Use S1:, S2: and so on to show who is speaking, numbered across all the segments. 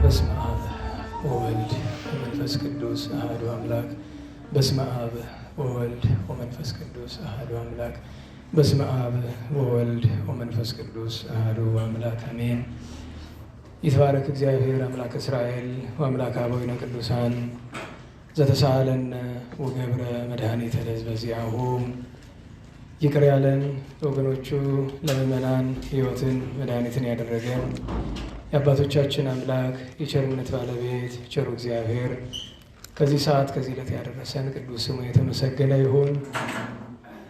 S1: በስመ አብ ወወልድ ወመንፈስ ቅዱስ አሐዱ አምላክ። በስመ አብ ወወልድ ወመንፈስ ቅዱስ አሐዱ አምላክ። በስመ አብ ወወልድ ወመንፈስ ቅዱስ አሐዱ አምላክ አሜን። ይትባረክ እግዚአብሔር አምላክ እስራኤል ወአምላክ አበዊነ ቅዱሳን ዘተሳሃለነ ወገብረ መድኃኒተ ለሕዝበ ዚአሁ። ይቅር ያለን ወገኖቹ ለምእመናን ሕይወትን መድኃኒትን ያደረገ የአባቶቻችን አምላክ የቸርነት ባለቤት ቸሩ እግዚአብሔር ከዚህ ሰዓት ከዚህ ዕለት ያደረሰን ቅዱስ ስሙ የተመሰገነ ይሁን።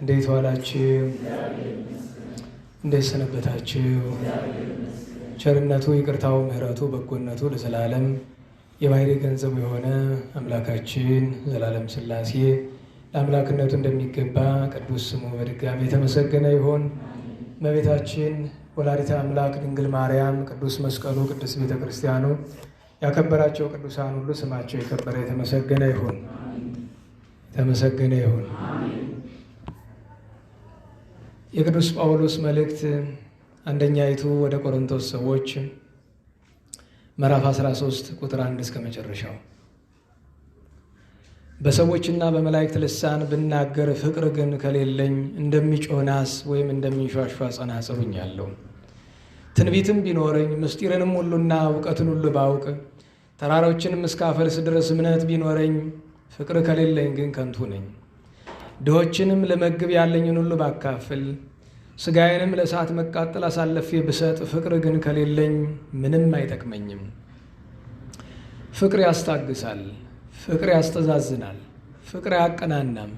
S1: እንዴት ዋላችሁ? እንዴት ሰነበታችሁ? ቸርነቱ ይቅርታው ምሕረቱ በጎነቱ ለዘላለም የባሕርይ ገንዘቡ የሆነ አምላካችን ዘላለም ሥላሴ ለአምላክነቱ እንደሚገባ ቅዱስ ስሙ በድጋሚ የተመሰገነ ይሁን። እመቤታችን ወላዲተ አምላክ ድንግል ማርያም፣ ቅዱስ መስቀሉ፣ ቅዱስ ቤተ ክርስቲያኑ ያከበራቸው ቅዱሳን ሁሉ ስማቸው የከበረ የተመሰገነ ይሁን። የተመሰገነ ይሁን። የቅዱስ ጳውሎስ መልእክት አንደኛይቱ ወደ ቆሮንቶስ ሰዎች ምዕራፍ 13 ቁጥር 1 እስከ መጨረሻው። በሰዎችና በመላእክት ልሳን ብናገር ፍቅር ግን ከሌለኝ እንደሚጮህ ናስ ወይም እንደሚንሿሿ ጸናጽል ሆኛለሁ። ትንቢትም ቢኖረኝ ምስጢርንም ሁሉና እውቀትን ሁሉ ባውቅ ተራሮችንም እስካፈልስ ድረስ እምነት ቢኖረኝ ፍቅር ከሌለኝ ግን ከንቱ ነኝ። ድሆችንም ለመግብ ያለኝን ሁሉ ባካፍል ሥጋዬንም ለእሳት መቃጠል አሳልፌ ብሰጥ ፍቅር ግን ከሌለኝ ምንም አይጠቅመኝም። ፍቅር ያስታግሳል፣ ፍቅር ያስተዛዝናል፣ ፍቅር አያቀናናም፣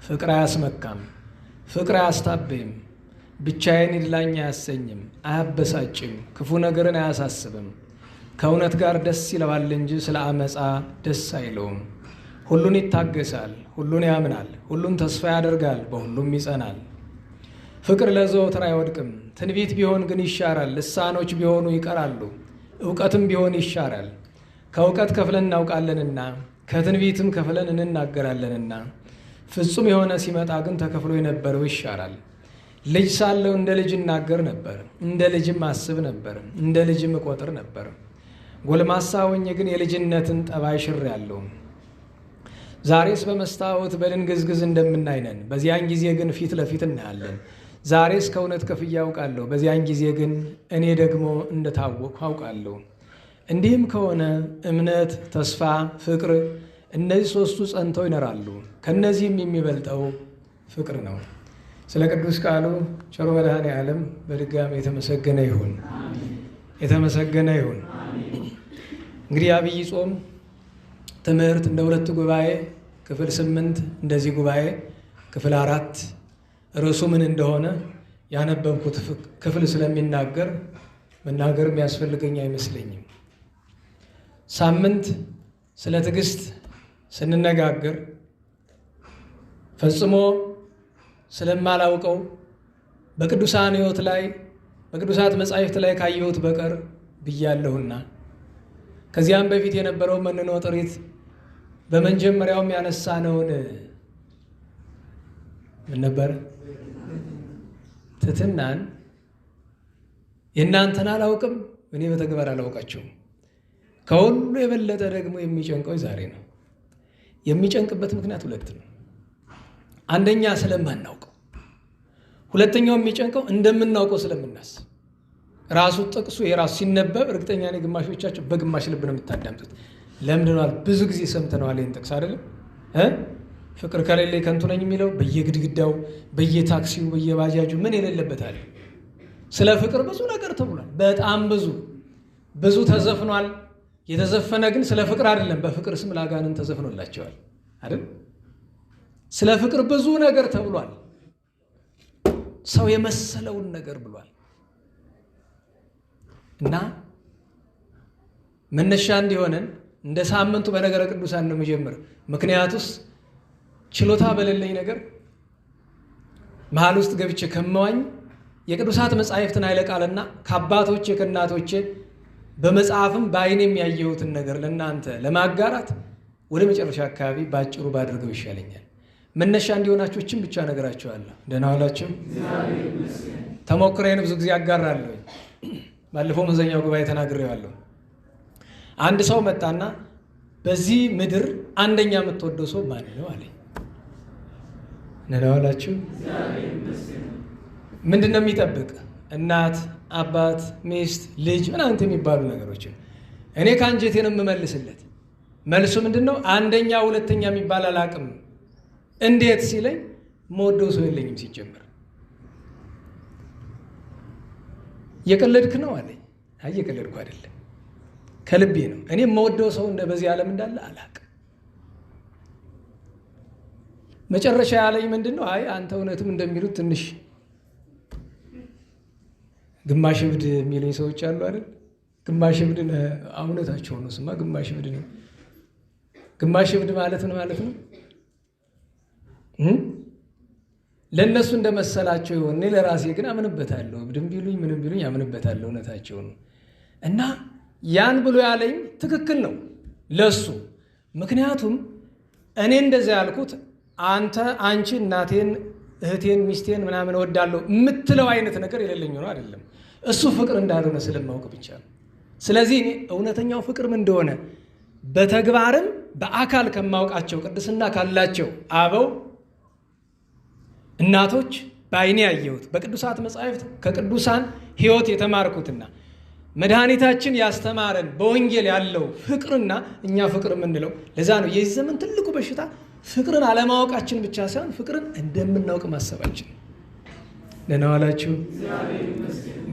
S1: ፍቅር አያስመካም፣ ፍቅር አያስታብይም፣ ብቻዬን ይድላኝ አያሰኝም፣ አያበሳጭም፣ ክፉ ነገርን አያሳስብም፣ ከእውነት ጋር ደስ ይለዋል እንጂ ስለ አመፃ ደስ አይለውም። ሁሉን ይታገሳል፣ ሁሉን ያምናል፣ ሁሉን ተስፋ ያደርጋል፣ በሁሉም ይጸናል። ፍቅር ለዘወትር አይወድቅም። ትንቢት ቢሆን ግን ይሻራል፣ ልሳኖች ቢሆኑ ይቀራሉ፣ እውቀትም ቢሆን ይሻራል። ከእውቀት ከፍለን እናውቃለንና ከትንቢትም ከፍለን እንናገራለንና ፍጹም የሆነ ሲመጣ ግን ተከፍሎ የነበረው ይሻራል። ልጅ ሳለሁ እንደ ልጅ እናገር ነበር፣ እንደ ልጅም አስብ ነበር፣ እንደ ልጅም እቆጥር ነበር። ጎልማሳ ሆኜ ግን የልጅነትን ጠባይ ሽሬአለሁ። ዛሬስ በመስታወት በድንግዝግዝ እንደምናይ ነን፣ በዚያን ጊዜ ግን ፊት ለፊት እናያለን። ዛሬስ ከእውነት ከፍዬ አውቃለሁ፣ በዚያን ጊዜ ግን እኔ ደግሞ እንደታወቅሁ አውቃለሁ። እንዲህም ከሆነ እምነት፣ ተስፋ፣ ፍቅር እነዚህ ሦስቱ ጸንተው ይኖራሉ። ከእነዚህም የሚበልጠው ፍቅር ነው። ስለ ቅዱስ ቃሉ ቸሩ መድኃኔ ዓለም በድጋሚ የተመሰገነ ይሁን። የተመሰገነ ይሁን። እንግዲህ አብይ ጾም ትምህርት እንደ ሁለት ጉባኤ ክፍል 8 እንደዚህ ጉባኤ ክፍል 4 ርዕሱ ምን እንደሆነ ያነበብኩት ክፍል ስለሚናገር መናገር የሚያስፈልገኝ አይመስለኝም። ሳምንት ስለ ትዕግስት ስንነጋገር ፈጽሞ ስለማላውቀው በቅዱሳን ሕይወት ላይ በቅዱሳት መጻሕፍት ላይ ካየሁት በቀር ብያለሁና ከዚያም በፊት የነበረው መኖ ጥሪት በመጀመሪያውም ያነሳነውን ምን ነበር? ትሕትናን የእናንተን አላውቅም፣ እኔ በተግባር አላውቃቸውም። ከሁሉ የበለጠ ደግሞ የሚጨንቀው ዛሬ ነው። የሚጨንቅበት ምክንያት ሁለት ነው። አንደኛ ስለማናውቀው፣ ሁለተኛው የሚጨንቀው እንደምናውቀው ስለምናስብ። ራሱ ጥቅሱ የራሱ ሲነበብ እርግጠኛ ነኝ ግማሾቻቸው በግማሽ ልብ ነው የምታዳምጡት። ለምንድነዋል? ብዙ ጊዜ ሰምተነዋል ይህን ጥቅስ አይደለም? ፍቅር ከሌለ ከንቱ ነኝ የሚለው በየግድግዳው በየታክሲው በየባጃጁ ምን የሌለበታል። ስለ ፍቅር ብዙ ነገር ተብሏል። በጣም ብዙ ተዘፍኗል። የተዘፈነ ግን ስለ ፍቅር አይደለም። በፍቅር ስም ለአጋንንት ተዘፍኖላቸዋል አይደል? ስለ ፍቅር ብዙ ነገር ተብሏል። ሰው የመሰለውን ነገር ብሏል። እና መነሻ እንዲሆነን እንደ ሳምንቱ በነገረ ቅዱሳን ነው የሚጀምር። ምክንያቱስ ችሎታ በሌለኝ ነገር መሀል ውስጥ ገብቼ ከመዋኝ የቅዱሳት መጻሕፍትን ኃይለ ቃልና ከአባቶቼ ከእናቶቼ በመጽሐፍም በዓይኔ የሚያየሁትን ነገር ለእናንተ ለማጋራት ወደ መጨረሻ አካባቢ ባጭሩ ባድርገው ይሻለኛል። መነሻ እንዲሆናችሁ እችን ብቻ ነገራችኋለሁ። ደህና ዋላችሁ። ተሞክሬን ብዙ ጊዜ አጋራለሁ። ባለፈው መዘኛው ጉባኤ ተናግሬዋለሁ። አንድ ሰው መጣና በዚህ ምድር አንደኛ የምትወደው ሰው ማን ነው አለኝ። ነናዋላችሁ ምንድን ነው የሚጠብቅ? እናት፣ አባት፣ ሚስት፣ ልጅ ምናምን የሚባሉ ነገሮችን እኔ ከአንጀቴ ነው የምመልስለት። መልሱ ምንድን ነው? አንደኛ ሁለተኛ የሚባል አላቅም። እንዴት ሲለኝ መወደው ሰው የለኝም ሲጀምር። የቀለድክ ነው አለኝ። አይ የቀለድኩ አይደለም ከልቤ ነው። እኔ የምወደው ሰው በዚህ ዓለም እንዳለ አላቅም። መጨረሻ ያለኝ ምንድን ነው? አይ አንተ እውነትም እንደሚሉት ትንሽ ግማሽ እብድ የሚሉኝ ሰዎች አሉ አይደል? ግማሽ እብድ እውነታቸው ነው። ስማ ግማሽ እብድ ነው። ግማሽ እብድ ማለት ነው ለእነሱ እንደመሰላቸው ይሆን። እኔ ለራሴ ግን አምንበታለሁ። እብድም ቢሉኝ ምንም ቢሉኝ አምንበታለሁ። እውነታቸው ነው። እና ያን ብሎ ያለኝ ትክክል ነው ለሱ። ምክንያቱም እኔ እንደዚያ ያልኩት አንቺ እናቴን፣ እህቴን፣ ሚስቴን ምናምን እወዳለሁ የምትለው አይነት ነገር የሌለኝ ነው አይደለም። እሱ ፍቅር እንዳልሆነ ስለማውቅ ብቻ ነው። ስለዚህ እኔ እውነተኛው ፍቅር ምን እንደሆነ በተግባርም በአካል ከማውቃቸው ቅድስና ካላቸው አበው እናቶች በዓይኔ ያየሁት በቅዱሳት መጻሕፍት ከቅዱሳን ሕይወት የተማርኩትና መድኃኒታችን ያስተማረን በወንጌል ያለው ፍቅርና እኛ ፍቅር የምንለው ለዛ ነው። የዚህ ዘመን ትልቁ በሽታ ፍቅርን አለማወቃችን ብቻ ሳይሆን ፍቅርን እንደምናውቅ ማሰባችን። ደህና ዋላችሁ።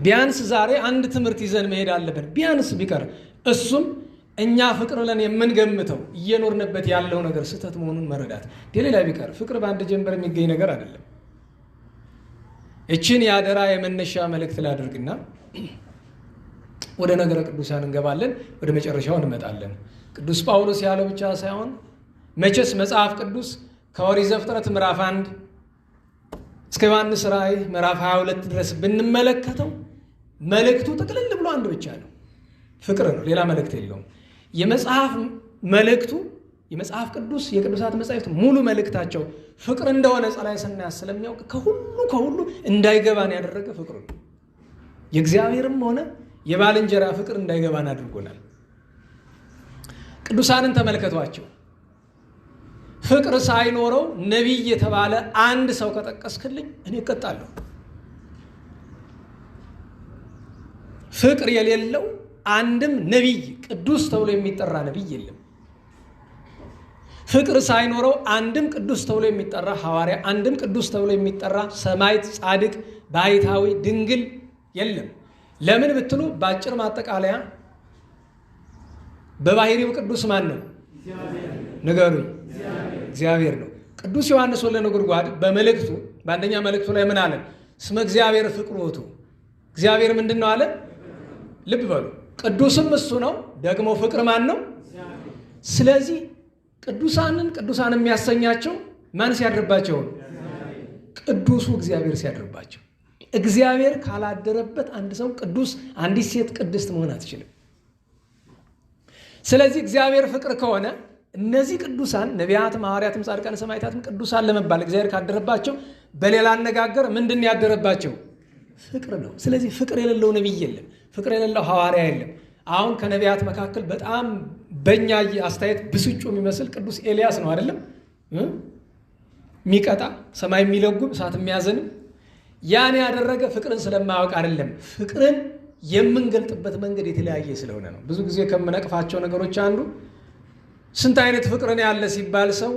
S1: ቢያንስ ዛሬ አንድ ትምህርት ይዘን መሄድ አለብን። ቢያንስ ቢቀር እሱም እኛ ፍቅር ብለን የምንገምተው እየኖርንበት ያለው ነገር ስህተት መሆኑን መረዳት። ሌላ ቢቀር ፍቅር በአንድ ጀንበር የሚገኝ ነገር አይደለም። እችን የአደራ የመነሻ መልእክት ላድርግና ወደ ነገረ ቅዱሳን እንገባለን። ወደ መጨረሻው እንመጣለን። ቅዱስ ጳውሎስ ያለው ብቻ ሳይሆን መቼስ መጽሐፍ ቅዱስ ከኦሪት ዘፍጥረት ምዕራፍ 1 እስከ ዮሐንስ ራእይ ምዕራፍ 22 ድረስ ብንመለከተው መልእክቱ ጥቅልል ብሎ አንድ ብቻ ነው፣ ፍቅር ነው። ሌላ መልእክት የለውም። የመጽሐፍ መልእክቱ የመጽሐፍ ቅዱስ የቅዱሳት መጻሕፍት ሙሉ መልእክታቸው ፍቅር እንደሆነ ጸላይ ስናያስ ስለሚያውቅ ከሁሉ እንዳይገባን ያደረገ ፍቅር ነው። የእግዚአብሔርም ሆነ የባልንጀራ ፍቅር እንዳይገባን አድርጎናል። ቅዱሳንን ተመልከቷቸው። ፍቅር ሳይኖረው ነቢይ የተባለ አንድ ሰው ከጠቀስክልኝ እኔ እቀጣለሁ። ፍቅር የሌለው አንድም ነቢይ ቅዱስ ተብሎ የሚጠራ ነቢይ የለም። ፍቅር ሳይኖረው አንድም ቅዱስ ተብሎ የሚጠራ ሐዋርያ፣ አንድም ቅዱስ ተብሎ የሚጠራ ሰማዕት፣ ጻድቅ፣ ባሕታዊ፣ ድንግል የለም። ለምን ብትሉ በአጭር ማጠቃለያ በባሕሪው ቅዱስ ማን ነው? ንገሩኝ። እግዚአብሔር ነው። ቅዱስ ዮሐንስ ወልደ ነጎድጓድ በመልእክቱ በአንደኛ መልእክቱ ላይ ምን አለ? እስመ እግዚአብሔር ፍቅር ውእቱ። እግዚአብሔር ምንድን ነው አለ? ልብ በሉ። ቅዱስም እሱ ነው። ደግሞ ፍቅር ማን ነው? ስለዚህ ቅዱሳን የሚያሰኛቸው ማን ሲያድርባቸው? ቅዱሱ እግዚአብሔር ሲያድርባቸው። እግዚአብሔር ካላደረበት አንድ ሰው ቅዱስ፣ አንዲት ሴት ቅድስት መሆን አትችልም። ስለዚህ እግዚአብሔር ፍቅር ከሆነ እነዚህ ቅዱሳን ነቢያትም፣ ሐዋርያትም፣ ጻድቃን፣ ሰማዕታትም ቅዱሳን ለመባል እግዚአብሔር ካደረባቸው፣ በሌላ አነጋገር ምንድን ያደረባቸው? ፍቅር ነው። ስለዚህ ፍቅር የሌለው ነቢይ የለም። ፍቅር የሌለው ሐዋርያ የለም። አሁን ከነቢያት መካከል በጣም በእኛ አስተያየት ብስጩ የሚመስል ቅዱስ ኤልያስ ነው አይደለም? የሚቀጣ ሰማይ የሚለጉም እሳት የሚያዘንም ያን ያደረገ ፍቅርን ስለማያውቅ አይደለም። ፍቅርን የምንገልጥበት መንገድ የተለያየ ስለሆነ ነው። ብዙ ጊዜ ከምነቅፋቸው ነገሮች አንዱ ስንት አይነት ፍቅርን ያለ ሲባል ሰው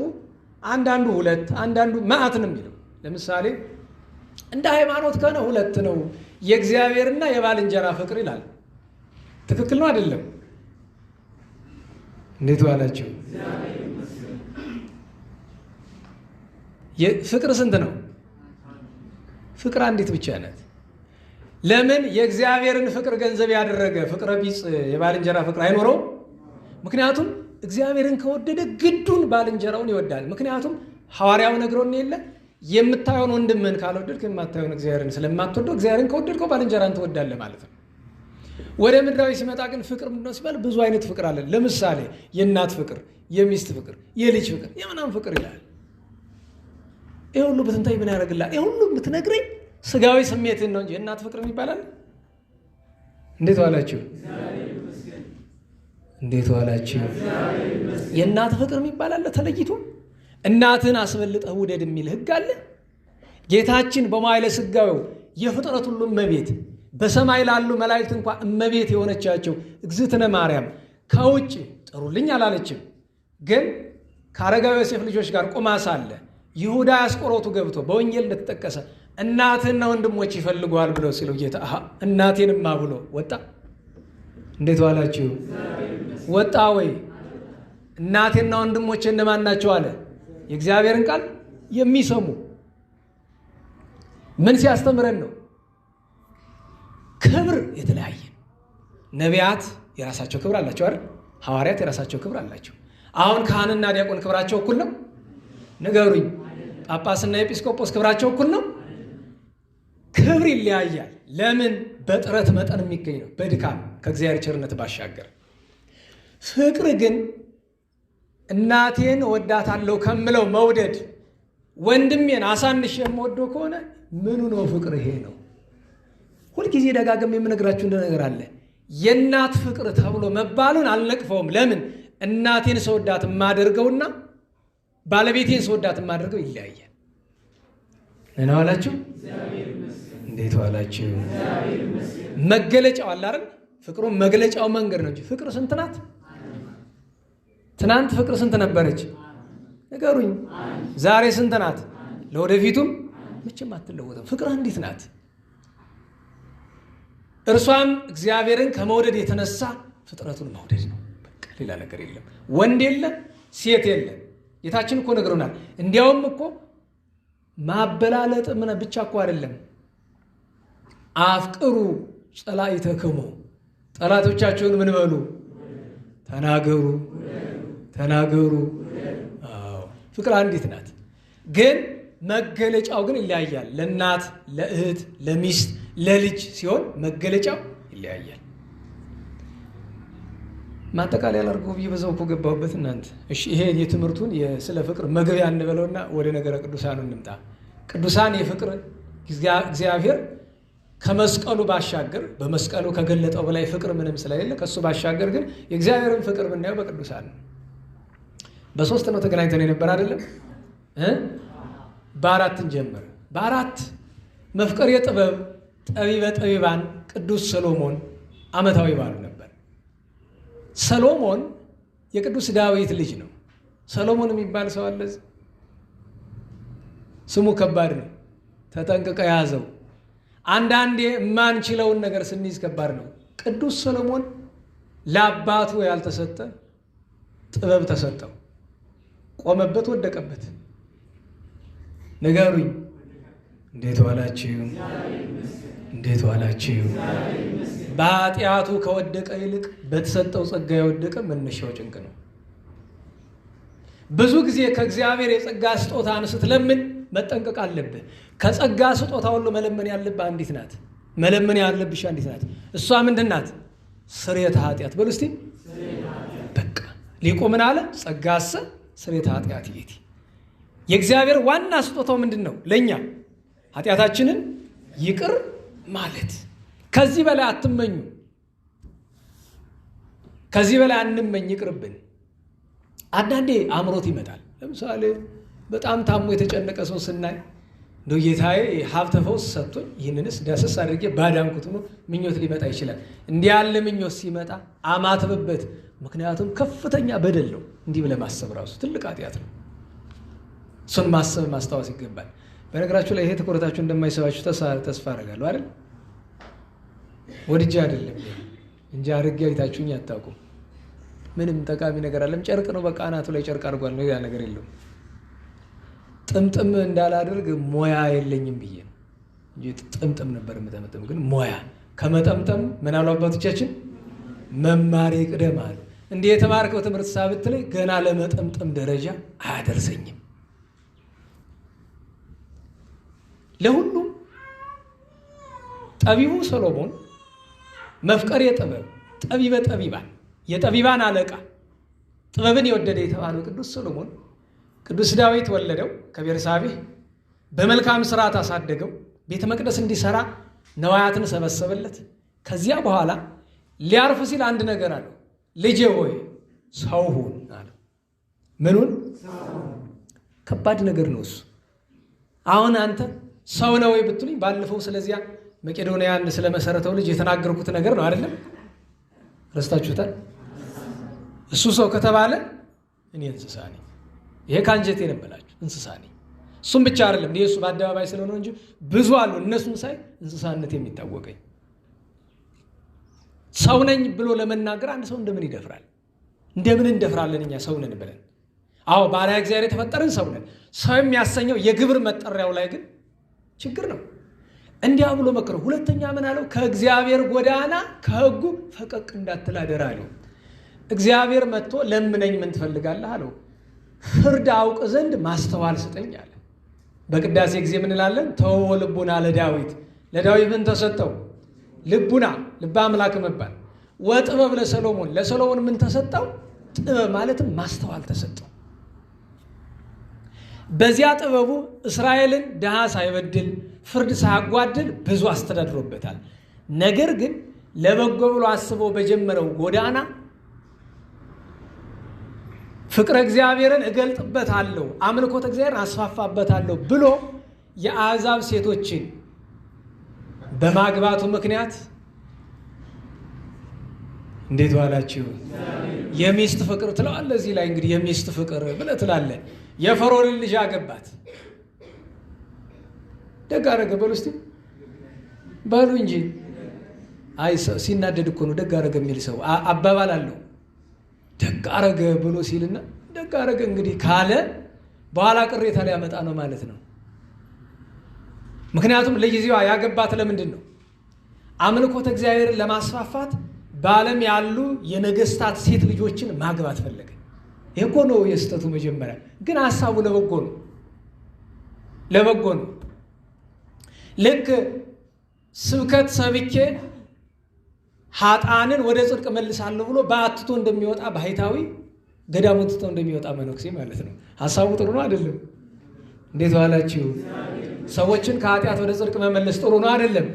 S1: አንዳንዱ 2 አንዳንዱ መዓት ነው የሚለው። ለምሳሌ እንደ ሃይማኖት ከሆነ 2 ነው፣ የእግዚአብሔርና የባልንጀራ ፍቅር ይላል። ትክክል ነው አይደለም? እንዴት ዋላችሁ? ፍቅር ስንት ነው? ፍቅር አንዲት ብቻ ናት። ለምን? የእግዚአብሔርን ፍቅር ገንዘብ ያደረገ ፍቅረ ቢጽ የባልንጀራ ፍቅር አይኖረው። ምክንያቱም እግዚአብሔርን ከወደደ ግዱን ባልንጀራውን ይወዳል። ምክንያቱም ሐዋርያው ነግሮን የለ የምታየውን ወንድምህን ካልወደድክ የማታየውን እግዚአብሔርን ስለማትወደው እግዚአብሔርን ከወደድከው ባልንጀራን ትወዳለህ ማለት ነው። ወደ ምድራዊ ሲመጣ ግን ፍቅር ምንድን ነው ሲባል ብዙ አይነት ፍቅር አለ። ለምሳሌ የእናት ፍቅር፣ የሚስት ፍቅር፣ የልጅ ፍቅር፣ የምናምን ፍቅር ይላል። ይህ ሁሉ በትንታኝ ምን ያደርግልሃል? ይህ ሁሉ የምትነግረኝ ስጋዊ ስሜትን ነው እንጂ የእናት ፍቅር ይባላል? እንዴት ዋላችሁ? እንዴት ዋላችሁ? የእናት ፍቅር የሚባል አለ ተለይቶ። እናትህን አስበልጠህ ውደድ የሚል ሕግ አለ። ጌታችን በመዋዕለ ሥጋዌው የፍጥረት ሁሉ እመቤት በሰማይ ላሉ መላእክት እንኳ እመቤት የሆነቻቸው እግዝእትነ ማርያም ከውጭ ጥሩልኝ አላለችም። ግን ከአረጋዊ ዮሴፍ ልጆች ጋር ቁማ ሳለ ይሁዳ አስቆሮቱ ገብቶ በወንጌል እንደተጠቀሰ እናትህና ወንድሞች ይፈልገዋል ብለው ሲለው ጌታ እናቴንማ ብሎ ወጣ። እንዴት ዋላችሁ? ወጣ ወይ? እናቴና ወንድሞቼ እነማን ናቸው አለ? የእግዚአብሔርን ቃል የሚሰሙ። ምን ሲያስተምረን ነው? ክብር የተለያየ። ነቢያት የራሳቸው ክብር አላቸው አይደል? ሐዋርያት የራሳቸው ክብር አላቸው። አሁን ካህንና ዲያቆን ክብራቸው እኩል ነው? ንገሩኝ። ጳጳስና ኤጲስቆጶስ ክብራቸው እኩል ነው? ክብር ይለያያል። ለምን? በጥረት መጠን የሚገኝ ነው፣ በድካም ከእግዚአብሔር ቸርነት ባሻገር። ፍቅር ግን እናቴን ወዳታለሁ ከምለው መውደድ ወንድሜን አሳንሽ የምወደው ከሆነ ምኑ ነው ፍቅር? ይሄ ነው። ሁልጊዜ ደጋግም የምነግራችሁ ነገር አለ። የእናት ፍቅር ተብሎ መባሉን አልነቅፈውም። ለምን? እናቴን ስወዳት የማደርገውና ባለቤቴን ስወዳት የማደርገው ይለያያል። ምን ዋላችሁ? እንዴት ዋላችሁ? መገለጫው አለ አይደል? ፍቅሩ መግለጫው መንገድ ነው እንጂ ፍቅር ስንት ናት? ትናንት ፍቅር ስንት ነበረች? ንገሩኝ። ዛሬ ስንት ናት? ለወደፊቱም መቼም አትለወጥም። ፍቅር አንዲት ናት። እርሷም እግዚአብሔርን ከመውደድ የተነሳ ፍጥረቱን መውደድ ነው። በቃ ሌላ ነገር የለም። ወንድ የለ፣ ሴት የለ። ጌታችን እኮ ነግሮናል። እንዲያውም እኮ ማበላለጥ ምን ብቻ እኮ አይደለም። አፍቅሩ ጸላኢተክሙ፣ ጠላቶቻችሁን ምን በሉ? ተናገሩ፣ ተናገሩ። ፍቅር አንዲት ናት፣ ግን መገለጫው ግን ይለያያል። ለእናት፣ ለእህት፣ ለሚስት፣ ለልጅ ሲሆን መገለጫው ይለያያል። ማጠቃለያ ላድርገው ብዬ በዛው እኮ ገባሁበት እናንተ። እሺ ይሄ የትምህርቱን ስለ ፍቅር መግቢያ እንበለውና ወደ ነገረ ቅዱሳኑ እንምጣ። ቅዱሳን የፍቅር እግዚአብሔር ከመስቀሉ ባሻገር በመስቀሉ ከገለጠው በላይ ፍቅር ምንም ስለሌለ ከሱ ባሻገር ግን የእግዚአብሔርን ፍቅር ብናየው በቅዱሳን ነው። በሶስት ነው ተገናኝተን የነበር አይደለም? በአራት እንጀምር። በአራት መፍቀሬ ጥበብ ጠቢበ ጠቢባን ቅዱስ ሰሎሞን ዓመታዊ በዓሉ ነበር። ሰሎሞን የቅዱስ ዳዊት ልጅ ነው። ሰሎሞን የሚባል ሰው አለ? ስሙ ከባድ ነው። ተጠንቅቀ ያዘው። አንዳንዴ የማንችለውን ነገር ስንይዝ ከባድ ነው። ቅዱስ ሰሎሞን ለአባቱ ያልተሰጠ ጥበብ ተሰጠው። ቆመበት፣ ወደቀበት። ንገሩኝ። እንዴት ዋላችሁ? እንዴት ዋላችሁ? በኃጢአቱ ከወደቀ ይልቅ በተሰጠው ጸጋ የወደቀ መነሻው ጭንቅ ነው። ብዙ ጊዜ ከእግዚአብሔር የጸጋ ስጦታን ስትለምን መጠንቀቅ አለብህ። ከጸጋ ስጦታ ሁሉ መለመን ያለብህ አንዲት ናት። መለመን ያለብሽ አንዲት ናት። እሷ ምንድን ናት? ስርየተ ኃጢአት። በሉ እስቲ በቃ ሊቁ ምን አለ? ጸጋሰ ስርየተ ኃጢአት ይእቲ። የእግዚአብሔር ዋና ስጦታው ምንድን ነው? ለእኛ ኃጢአታችንን ይቅር ማለት። ከዚህ በላይ አትመኙ። ከዚህ በላይ አንመኝ፣ ይቅርብን። አንዳንዴ አምሮት ይመጣል። ለምሳሌ በጣም ታሞ የተጨነቀ ሰው ስናይ እንደው ጌታዬ ሀብተ ፈውስ ሰጥቶኝ ይህንንስ ዳሰስ አድርጌ ባዳንኩት ነው ምኞት ሊመጣ ይችላል። እንዲህ ያለ ምኞት ሲመጣ አማትብበት። ምክንያቱም ከፍተኛ በደል ነው። እንዲህ ብለህ ማሰብ ራሱ ትልቅ ኃጢአት ነው። እሱን ማሰብ ማስታወስ ይገባል። በነገራችሁ ላይ ይሄ ትኩረታችሁ እንደማይሰባችሁ ተስፋ አደርጋለሁ አይደል? ወድጄ አይደለም እንጂ አድርጌ አይታችሁኝ አታውቁም። ምንም ጠቃሚ ነገር አለም። ጨርቅ ነው፣ በቃ አናቱ ላይ ጨርቅ አድርጓል ነው፣ ያ ነገር የለውም። ጥምጥም እንዳላደርግ ሞያ የለኝም ብዬ ነው እንጂ ጥምጥም ነበር የምጠመጥም። ግን ሞያ ከመጠምጠም ምን አሉ አባቶቻችን? መማር ይቅደም አሉ። እንዲህ የተማርከው ትምህርት ሳብት ላይ ገና ለመጠምጠም ደረጃ አያደርሰኝም። ለሁሉም ጠቢቡ ሰሎሞን መፍቀሬ ጥበብ ጠቢበ ጠቢባን የጠቢባን አለቃ ጥበብን የወደደ የተባለው ቅዱስ ሰሎሞን ቅዱስ ዳዊት ወለደው ከቤርሳቤህ። በመልካም ስርዓት አሳደገው። ቤተ መቅደስ እንዲሰራ ነዋያትን ሰበሰበለት። ከዚያ በኋላ ሊያርፍ ሲል አንድ ነገር አለው። ልጄ ሆይ ሰው ሁን አለ። ምኑን? ከባድ ነገር ነው እሱ። አሁን አንተ ሰው ነው ወይ ብትሉኝ ባለፈው ስለዚያ መቄዶንያን ስለመሰረተው ልጅ የተናገርኩት ነገር ነው አይደለም? ረስታችሁታል? እሱ ሰው ከተባለ እኔ እንስሳ ነኝ። ይሄ ከአንጀቴ ነበላችሁ እንስሳ ነኝ። እሱም ብቻ አይደለም እሱ በአደባባይ ስለሆነ እንጂ ብዙ አሉ እነሱን ሳይ እንስሳነት የሚታወቀኝ። ሰው ነኝ ብሎ ለመናገር አንድ ሰው እንደምን ይደፍራል? እንደምን እንደፍራለን እኛ ሰው ነን ብለን? አዎ ባሪያ እግዚአብሔር የተፈጠርን ሰው ነን። ሰው የሚያሰኘው የግብር መጠሪያው ላይ ግን ችግር ነው። እንዲያ ብሎ መከረው። ሁለተኛ ምን አለው? ከእግዚአብሔር ጎዳና ከሕጉ ፈቀቅ እንዳትል አደራ አለው። እግዚአብሔር መጥቶ ለምነኝ ምን ትፈልጋለህ አለው። ፍርድ አውቅ ዘንድ ማስተዋል ስጠኝ አለ። በቅዳሴ ጊዜ ምን እንላለን? ተወ ልቡና ለዳዊት። ለዳዊት ምን ተሰጠው? ልቡና፣ ልበ አምላክ መባል። ወጥበብ ለሰሎሞን፣ ለሰሎሞን ምን ተሰጠው? ጥበብ ማለትም ማስተዋል ተሰጠው። በዚያ ጥበቡ እስራኤልን ድሃ ሳይበድል ፍርድ ሳያጓድል ብዙ አስተዳድሮበታል። ነገር ግን ለበጎ ብሎ አስቦ በጀመረው ጎዳና ፍቅረ እግዚአብሔርን እገልጥበታለሁ፣ አምልኮተ እግዚአብሔርን አስፋፋበታለሁ ብሎ የአሕዛብ ሴቶችን በማግባቱ ምክንያት እንዴት ዋላችሁ? የሚስት ፍቅር ትለዋለህ። እዚህ ላይ እንግዲህ የሚስት ፍቅር ብለህ ትላለህ። የፈርዖንን ልጅ አገባት። ደግ አረገ በሉ እስቲ በሉ እንጂ። አይ ሲናደድ እኮ ነው ደግ አረገ የሚል ሰው አባባል አለው። ደግ አረገ ብሎ ሲልና ደግ አረገ እንግዲህ ካለ በኋላ ቅሬታ ሊያመጣ ነው ማለት ነው። ምክንያቱም ለጊዜዋ ያገባት ለምንድን ነው? አምልኮተ እግዚአብሔርን ለማስፋፋት በዓለም ያሉ የነገስታት ሴት ልጆችን ማግባት ፈለገ። ይህ እኮ ነው የስተቱ መጀመሪያ። ግን ሀሳቡ ለበጎ ነው፣ ለበጎ ነው። ልክ ስብከት ሰብኬ ኃጥአንን ወደ ጽድቅ መልሳለሁ ብሎ በአትቶ እንደሚወጣ ባህታዊ ገዳሙን ትቶ እንደሚወጣ መነኩሴ ማለት ነው። ሀሳቡ ጥሩ ነው አይደለም? እንዴት ዋላችሁ? ሰዎችን ከኃጢአት ወደ ጽድቅ መመለስ ጥሩ ነው አይደለም?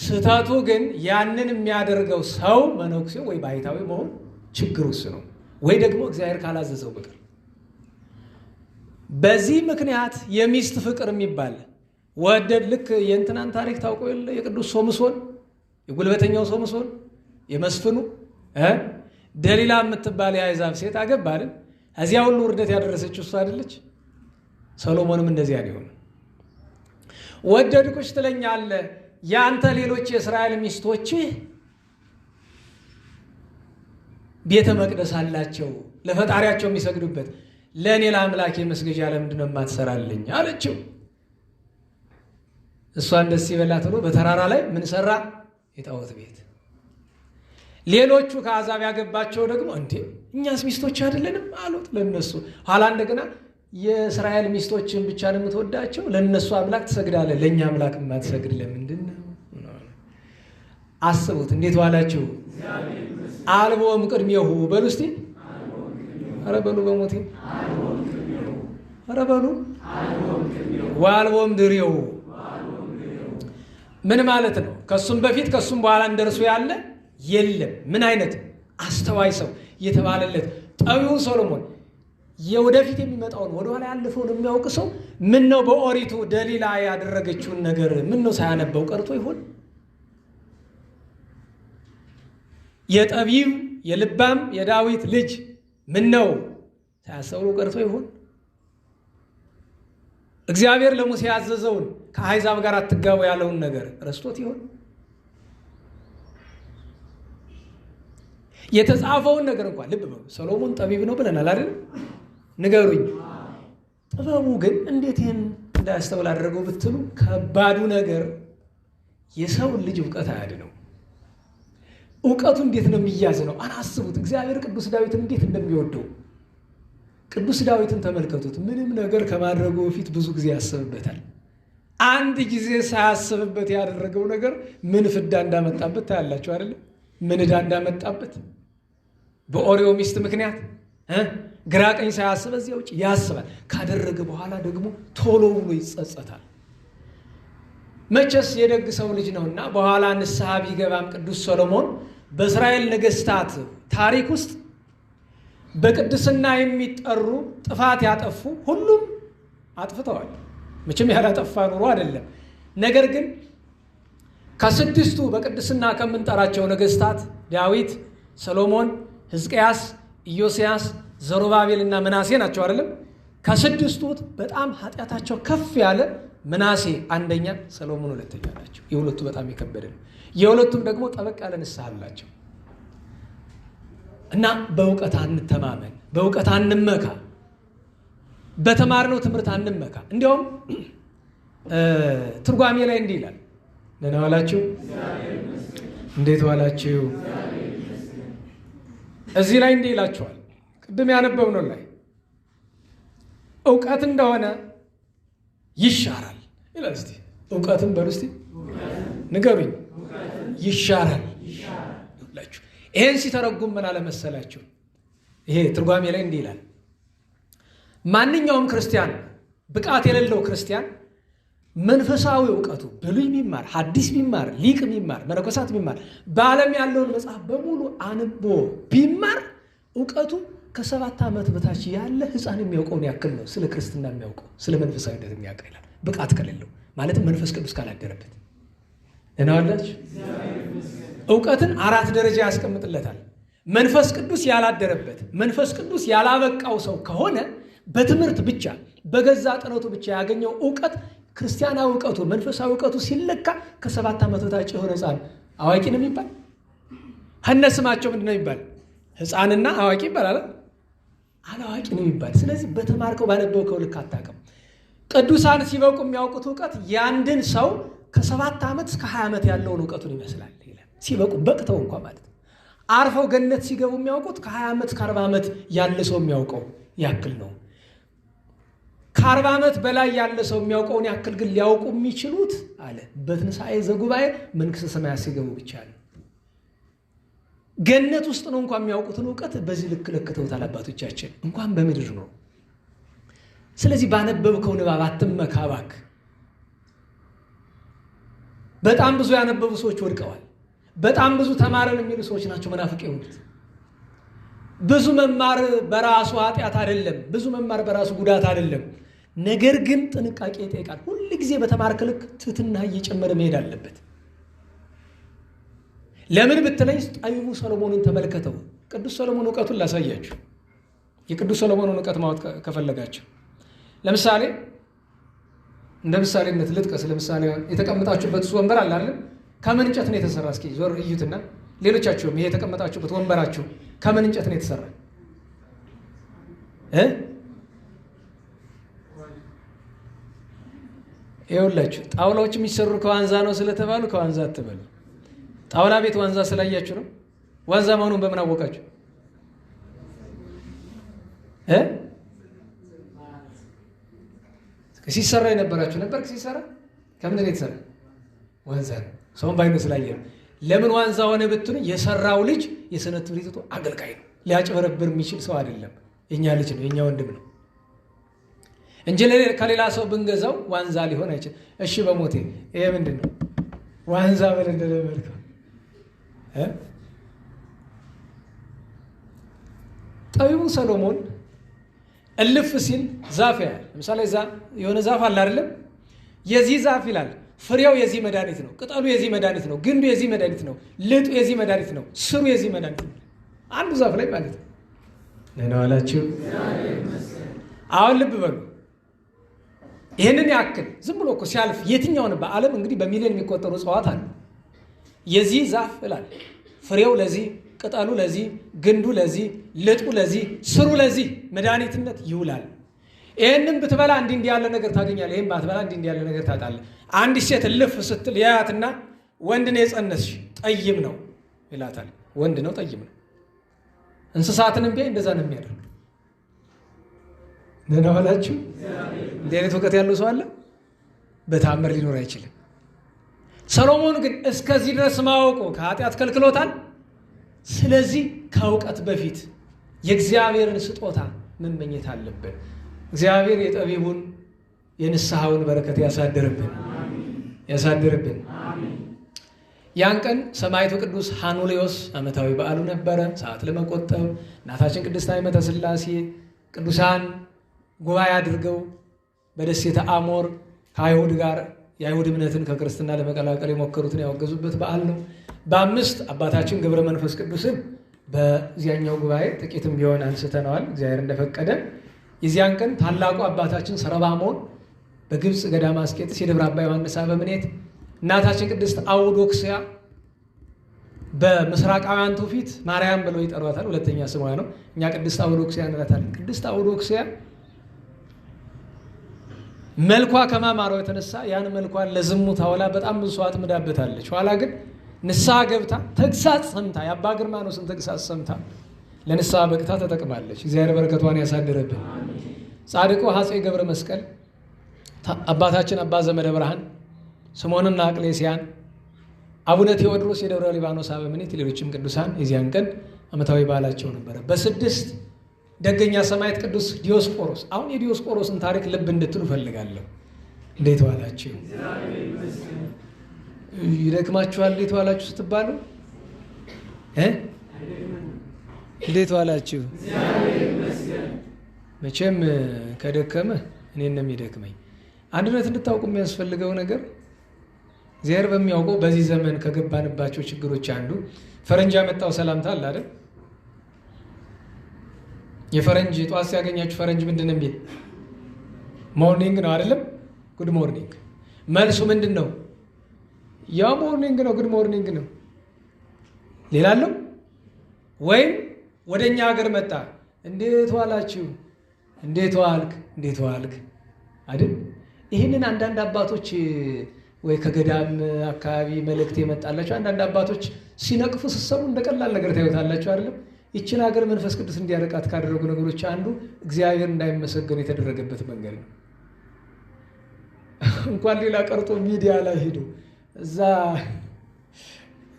S1: ስህተቱ ግን ያንን የሚያደርገው ሰው መነኩሴ ወይ ባህታዊ መሆን ችግሩ እሱ ነው፣ ወይ ደግሞ እግዚአብሔር ካላዘዘው በቀር። በዚህ ምክንያት የሚስት ፍቅር የሚባል ወደድ። ልክ የእንትናን ታሪክ ታውቆ የለ? የቅዱስ ሶምሶን፣ የጉልበተኛው ሶምሶን፣ የመስፍኑ ደሊላ የምትባል የአሕዛብ ሴት አገባልን። እዚያ ሁሉ ውርደት ያደረሰችው እሱ አይደለች? ሰሎሞንም እንደዚያ ሊሆን ወደድኩሽ ትለኛለህ። የአንተ ሌሎች የእስራኤል ሚስቶችህ ቤተ መቅደስ አላቸው ለፈጣሪያቸው የሚሰግዱበት፣ ለእኔ ለአምላኬ መስገጃ ለምንድን ነው የማትሰራልኝ አለችው። እሷን ደስ ይበላት ብሎ በተራራ ላይ ምን ሰራ? የጣዖት ቤት። ሌሎቹ ከአሕዛብ ያገባቸው ደግሞ እንዴ እኛስ ሚስቶች አይደለንም አሉት ለነሱ። ኋላ እንደገና የእስራኤል ሚስቶችን ብቻ ነው የምትወዳቸው፣ ለነሱ አምላክ ትሰግዳለህ፣ ለእኛ አምላክ የማትሰግድ ለምንድን ነው? አስቡት። እንዴት ዋላችሁ? አልቦም ቅድሜሁ በሉ እስቲ። ኧረ በሉ በሞቴ ኧረ በሉ። ወአልቦም ድሬሁ ምን ማለት ነው? ከሱም በፊት ከሱም በኋላ እንደርሱ ያለ የለም። ምን አይነት አስተዋይ ሰው የተባለለት ጠቢቡ ሰሎሞን የወደፊት የሚመጣውን ወደኋላ ያለፈውን የሚያውቅ ሰው ምን ነው በኦሪቱ ደሊላ ያደረገችውን ነገር ምን ነው ሳያነበው ቀርቶ ይሆን? የጠቢብ የልባም የዳዊት ልጅ ምን ነው ሳያስተውሉ ቀርቶ ይሆን? እግዚአብሔር ለሙሴ ያዘዘውን ከአሕዛብ ጋር አትጋቡ ያለውን ነገር ረስቶት ይሆን? የተጻፈውን ነገር እንኳን ልብ በሉ። ሰሎሞን ጠቢብ ነው ብለናል አይደል? ንገሩኝ። ጥበቡ ግን እንዴት ይህን እንዳያስተውል አደረገው ብትሉ፣ ከባዱ ነገር የሰውን ልጅ እውቀት አያድነው። እውቀቱ እንዴት ነው የሚያዝ ነው? አናስቡት። እግዚአብሔር ቅዱስ ዳዊትን እንዴት እንደሚወደው ቅዱስ ዳዊትን ተመልከቱት። ምንም ነገር ከማድረጉ በፊት ብዙ ጊዜ ያስብበታል። አንድ ጊዜ ሳያስብበት ያደረገው ነገር ምን ፍዳ እንዳመጣበት ታያላችሁ አይደለ? ምን ዕዳ እንዳመጣበት በኦሪዮ ሚስት ምክንያት ግራ ቀኝ ሳያስብ እዚያ ውጭ ያስባል። ካደረገ በኋላ ደግሞ ቶሎ ብሎ ይጸጸታል። መቼስ የደግ ሰው ልጅ ነውና በኋላ ንስሐ ቢገባም ቅዱስ ሰሎሞን በእስራኤል ነገስታት ታሪክ ውስጥ በቅድስና የሚጠሩ ጥፋት ያጠፉ ሁሉም አጥፍተዋል። መቼም ያላጠፋ ኑሮ አይደለም። ነገር ግን ከስድስቱ በቅድስና ከምንጠራቸው ነገስታት ዳዊት፣ ሰሎሞን፣ ሕዝቅያስ፣ ኢዮስያስ፣ ዘሩባቤል እና ምናሴ ናቸው አይደለም? ከስድስቱ በጣም ኃጢአታቸው ከፍ ያለ ምናሴ አንደኛ፣ ሰሎሞን ሁለተኛ ናቸው። የሁለቱ በጣም የከበደ ነው። የሁለቱም ደግሞ ጠበቅ ያለ ንስሐ አላቸው። እና በእውቀት አንተማመን፣ በእውቀት አንመካ፣ በተማርነው ትምህርት አንመካ። እንዲያውም ትርጓሜ ላይ እንዲህ ይላል። ደህና ዋላችሁ? እንዴት ዋላችሁ? እዚህ ላይ እንዲህ ይላችኋል። ቅድም ያነበብነው ላይ እውቀት እንደሆነ ይሻራል ይላል። እስቲ እውቀትን በሉ እስቲ ንገሩኝ። ይሻራል ይላችሁ። ይሄን ሲተረጉም ምን አለ መሰላችሁ? ይሄ ትርጓሜ ላይ እንዲህ ይላል። ማንኛውም ክርስቲያን፣ ብቃት የሌለው ክርስቲያን መንፈሳዊ እውቀቱ ብሉይ ቢማር፣ ሐዲስ ቢማር፣ ሊቅ ቢማር፣ መነኮሳት ቢማር፣ በዓለም ያለውን መጽሐፍ በሙሉ አንቦ ቢማር እውቀቱ ከ7 ዓመት በታች ያለ ሕፃን የሚያውቀውን ያክል ነው ስለ ክርስትና የሚያውቀው፣ ስለ መንፈሳዊነት የሚያውቅ ይላል። ብቃት ከሌለው ማለትም መንፈስ ቅዱስ ካላደረበት። እናዋላችሁ እውቀትን 4 ደረጃ ያስቀምጥለታል። መንፈስ ቅዱስ ያላደረበት፣ መንፈስ ቅዱስ ያላበቃው ሰው ከሆነ በትምህርት ብቻ በገዛ ጥረቱ ብቻ ያገኘው እውቀት ክርስቲያናዊ እውቀቱ መንፈሳዊ እውቀቱ ሲለካ ከ7 ዓመት በታች የሆነ ሕፃን አዋቂ ነው የሚባል። ከነስማቸው ምንድን ነው የሚባል? ሕፃንና አዋቂ ይባላል። አላዋቂ ነው የሚባል። ስለዚህ በተማርከው ባነበብከው ልክ አታውቅም። ቅዱሳን ሲበቁ የሚያውቁት እውቀት ያንድን ሰው ከ7 ዓመት እስከ 20 ዓመት ያለውን እውቀቱን ይመስላል ይላል። ሲበቁ በቅተው እንኳ ማለት ነው። አርፈው ገነት ሲገቡ የሚያውቁት ከ20 ዓመት እስከ 40 ዓመት ያለ ሰው የሚያውቀው ያክል ነው። ከ40 ዓመት በላይ ያለ ሰው የሚያውቀውን ያክል ግን ሊያውቁ የሚችሉት አለ በትንሣኤ ዘጉባኤ መንግሥተ ሰማያት ሲገቡ ብቻ ነው። ገነት ውስጥ ነው እንኳን የሚያውቁትን እውቀት በዚህ ልክ ለክተውታል አባቶቻችን፣ እንኳን በምድር ነው። ስለዚህ ባነበብከው ንባብ አትመካ እባክህ። በጣም ብዙ ያነበቡ ሰዎች ወድቀዋል። በጣም ብዙ ተማረን የሚሉ ሰዎች ናቸው መናፍቅ የሆኑት። ብዙ መማር በራሱ ኃጢአት አይደለም። ብዙ መማር በራሱ ጉዳት አይደለም። ነገር ግን ጥንቃቄ ይጠይቃል። ሁል ጊዜ በተማርክ ልክ ትሕትና እየጨመረ መሄድ አለበት። ለምን ብትለኝ ጠቢቡ ሰሎሞንን ተመልከተው። ቅዱስ ሰሎሞን እውቀቱን ላሳያችሁ። የቅዱስ ሰሎሞንን እውቀት ማወቅ ከፈለጋችሁ ለምሳሌ እንደ ምሳሌነት ልጥቀስ። ለምሳሌ የተቀመጣችሁበት ወንበር አለ አይደል? ከምን እንጨት ነው የተሰራ? እስኪ ዞር እዩትና ሌሎቻችሁም ይሄ የተቀመጣችሁበት ወንበራችሁ ከምን እንጨት ነው የተሰራ? ይኸውላችሁ ጣውላዎች የሚሰሩ ከዋንዛ ነው ስለተባሉ ከዋንዛ አትበሉ። ጣውላ ቤት ዋንዛ ስላያችሁ ነው። ዋንዛ መሆኑን በምን አወቃችሁ? ሲሰራ የነበራችሁ ነበር። ሲሰራ ከምን ነው የተሰራ? ዋንዛ ነው። ሰውን ባይኑ ስላየ ነው። ለምን ዋንዛ ሆነ ብትሉ የሰራው ልጅ የሥነ ትምህርቱ አገልጋይ ነው። ሊያጭበረብር የሚችል ሰው አይደለም። የኛ ልጅ ነው፣ የኛ ወንድም ነው እንጂ ከሌላ ሰው ብንገዛው ዋንዛ ሊሆን አይችልም። እሺ በሞቴ ይሄ ምንድን ነው? ዋንዛ በል እንደለመድከው። ጠቢቡ ሰሎሞን እልፍ ሲል ዛፍ ያያል። ለምሳሌ የሆነ ዛፍ አለ አይደለም? የዚህ ዛፍ ይላል ፍሬው የዚህ መድኃኒት ነው፣ ቅጠሉ የዚህ መድኃኒት ነው፣ ግንዱ የዚህ መድኃኒት ነው፣ ልጡ የዚህ መድኃኒት ነው፣ ስሩ የዚህ መድኃኒት ነው። አንዱ ዛፍ ላይ ማለት ነው። ደህና ዋላችሁ? አሁን ልብ በሉ። ይህንን ያክል ዝም ብሎ እኮ ሲያልፍ የትኛውን በዓለም እንግዲህ በሚሊዮን የሚቆጠሩ እጽዋት አሉ። የዚህ ዛፍ ይላል ፍሬው ለዚህ፣ ቅጠሉ ለዚህ፣ ግንዱ ለዚህ፣ ልጡ ለዚህ፣ ስሩ ለዚህ መድኃኒትነት ይውላል። ይህንም ብትበላ እንዲህ ያለ ነገር ታገኛለህ፣ ይህም ባትበላ እንዲህ ያለ ነገር ታጣለህ። አንዲት ሴት እልፍ ስትል ያያትና ወንድ ነው የጸነስሽ ጠይም ነው ይላታል። ወንድ ነው ጠይም ነው። እንስሳትንም ቢያይ እንደዛ ነው የሚያደርግ። ደህና ዋላችሁ? እንዲህ አይነት እውቀት ያለው ሰው አለ? በተአምር ሊኖር አይችልም። ሰሎሞን ግን እስከዚህ ድረስ ማወቁ ከኃጢአት ከልክሎታል። ስለዚህ ከእውቀት በፊት የእግዚአብሔርን ስጦታ መመኘት አለብን። እግዚአብሔር የጠቢቡን የንስሐውን በረከት ያሳድርብን። ያን ቀን ሰማዕቱ ቅዱስ ሐኑሌዎስ ዓመታዊ በዓሉ ነበረ። ሰዓት ለመቆጠብ እናታችን ቅድስት አዕይመተ ሥላሴ ቅዱሳን ጉባኤ አድርገው በደሴተ አሞር ከአይሁድ ጋር የአይሁድ እምነትን ከክርስትና ለመቀላቀል የሞከሩትን ያወገዙበት በዓል ነው። በ5 አባታችን ገብረ መንፈስ ቅዱስን በዚያኛው ጉባኤ ጥቂትም ቢሆን አንስተነዋል፣ እግዚአብሔር እንደፈቀደ። የዚያን ቀን ታላቁ አባታችን ሰረባሞን በግብፅ ገዳመ አስቄጥስ የደብረ አባ ዮሐንስ አበምኔት፣ እናታችን ቅድስት አውዶክስያ በምስራቃውያን ትውፊት ማርያም ብለው ይጠሯታል፣ ሁለተኛ ስሟ ነው። እኛ ቅድስት አውዶክስያ እንላታለን። ቅድስት አውዶክስያ መልኳ ከማማሯ የተነሳ ያን መልኳን ለዝሙት አውላ በጣም ብዙ ሰው አጥምዳበታለች። ኋላ ግን ንስሐ ገብታ ተግሳጽ ሰምታ የአባ ግርማኖስን ተግሳጽ ሰምታ ለንስሐ በቅታ ተጠቅማለች። እግዚአብሔር በረከቷን ያሳድርብን። ጻድቁ አፄ ገብረ መስቀል፣ አባታችን አባ ዘመደ ብርሃን፣ ስምዖንና አቅሌስያን፣ አቡነ ቴዎድሮስ የደብረ ሊባኖስ አበምኔት፣ ሌሎችም ቅዱሳን የዚያን ቀን ዓመታዊ በዓላቸው ነበረ። በ6 ደገኛ ሰማዕት ቅዱስ ዲዮስቆሮስ። አሁን የዲዮስቆሮስን ታሪክ ልብ እንድትሉ ፈልጋለሁ። እንዴት ዋላችሁ? ይደክማችኋል። እንዴት ዋላችሁ ስትባሉ እንዴት ዋላችሁ? መቼም ከደከመ እኔን ነው የሚደክመኝ። አንድነት እንድታውቁ የሚያስፈልገው ነገር እግዚአብሔር በሚያውቀው በዚህ ዘመን ከገባንባቸው ችግሮች አንዱ ፈረንጅ ያመጣው ሰላምታ አለ አይደል? የፈረንጅ ጠዋት ሲያገኛችሁ ፈረንጅ ምንድን ነው የሚል? ሞርኒንግ ነው አይደለም? ጉድ ሞርኒንግ። መልሱ ምንድን ነው? ያው ሞርኒንግ ነው፣ ጉድ ሞርኒንግ ነው። ሌላ አለው? ወይም ወደ እኛ ሀገር መጣ፣ እንዴት ዋላችሁ፣ እንዴት ዋልክ፣ እንዴት ዋልክ አይደል? ይህንን አንዳንድ አባቶች ወይ ከገዳም አካባቢ መልእክት የመጣላቸው አንዳንድ አባቶች ሲነቅፉ ስትሰሙ እንደ ቀላል ነገር ታዩታላችሁ አይደለም? ይችን ሀገር መንፈስ ቅዱስ እንዲያርቃት ካደረጉ ነገሮች አንዱ እግዚአብሔር እንዳይመሰገን የተደረገበት መንገድ ነው። እንኳን ሌላ ቀርቶ ሚዲያ ላይ ሄዱ እዛ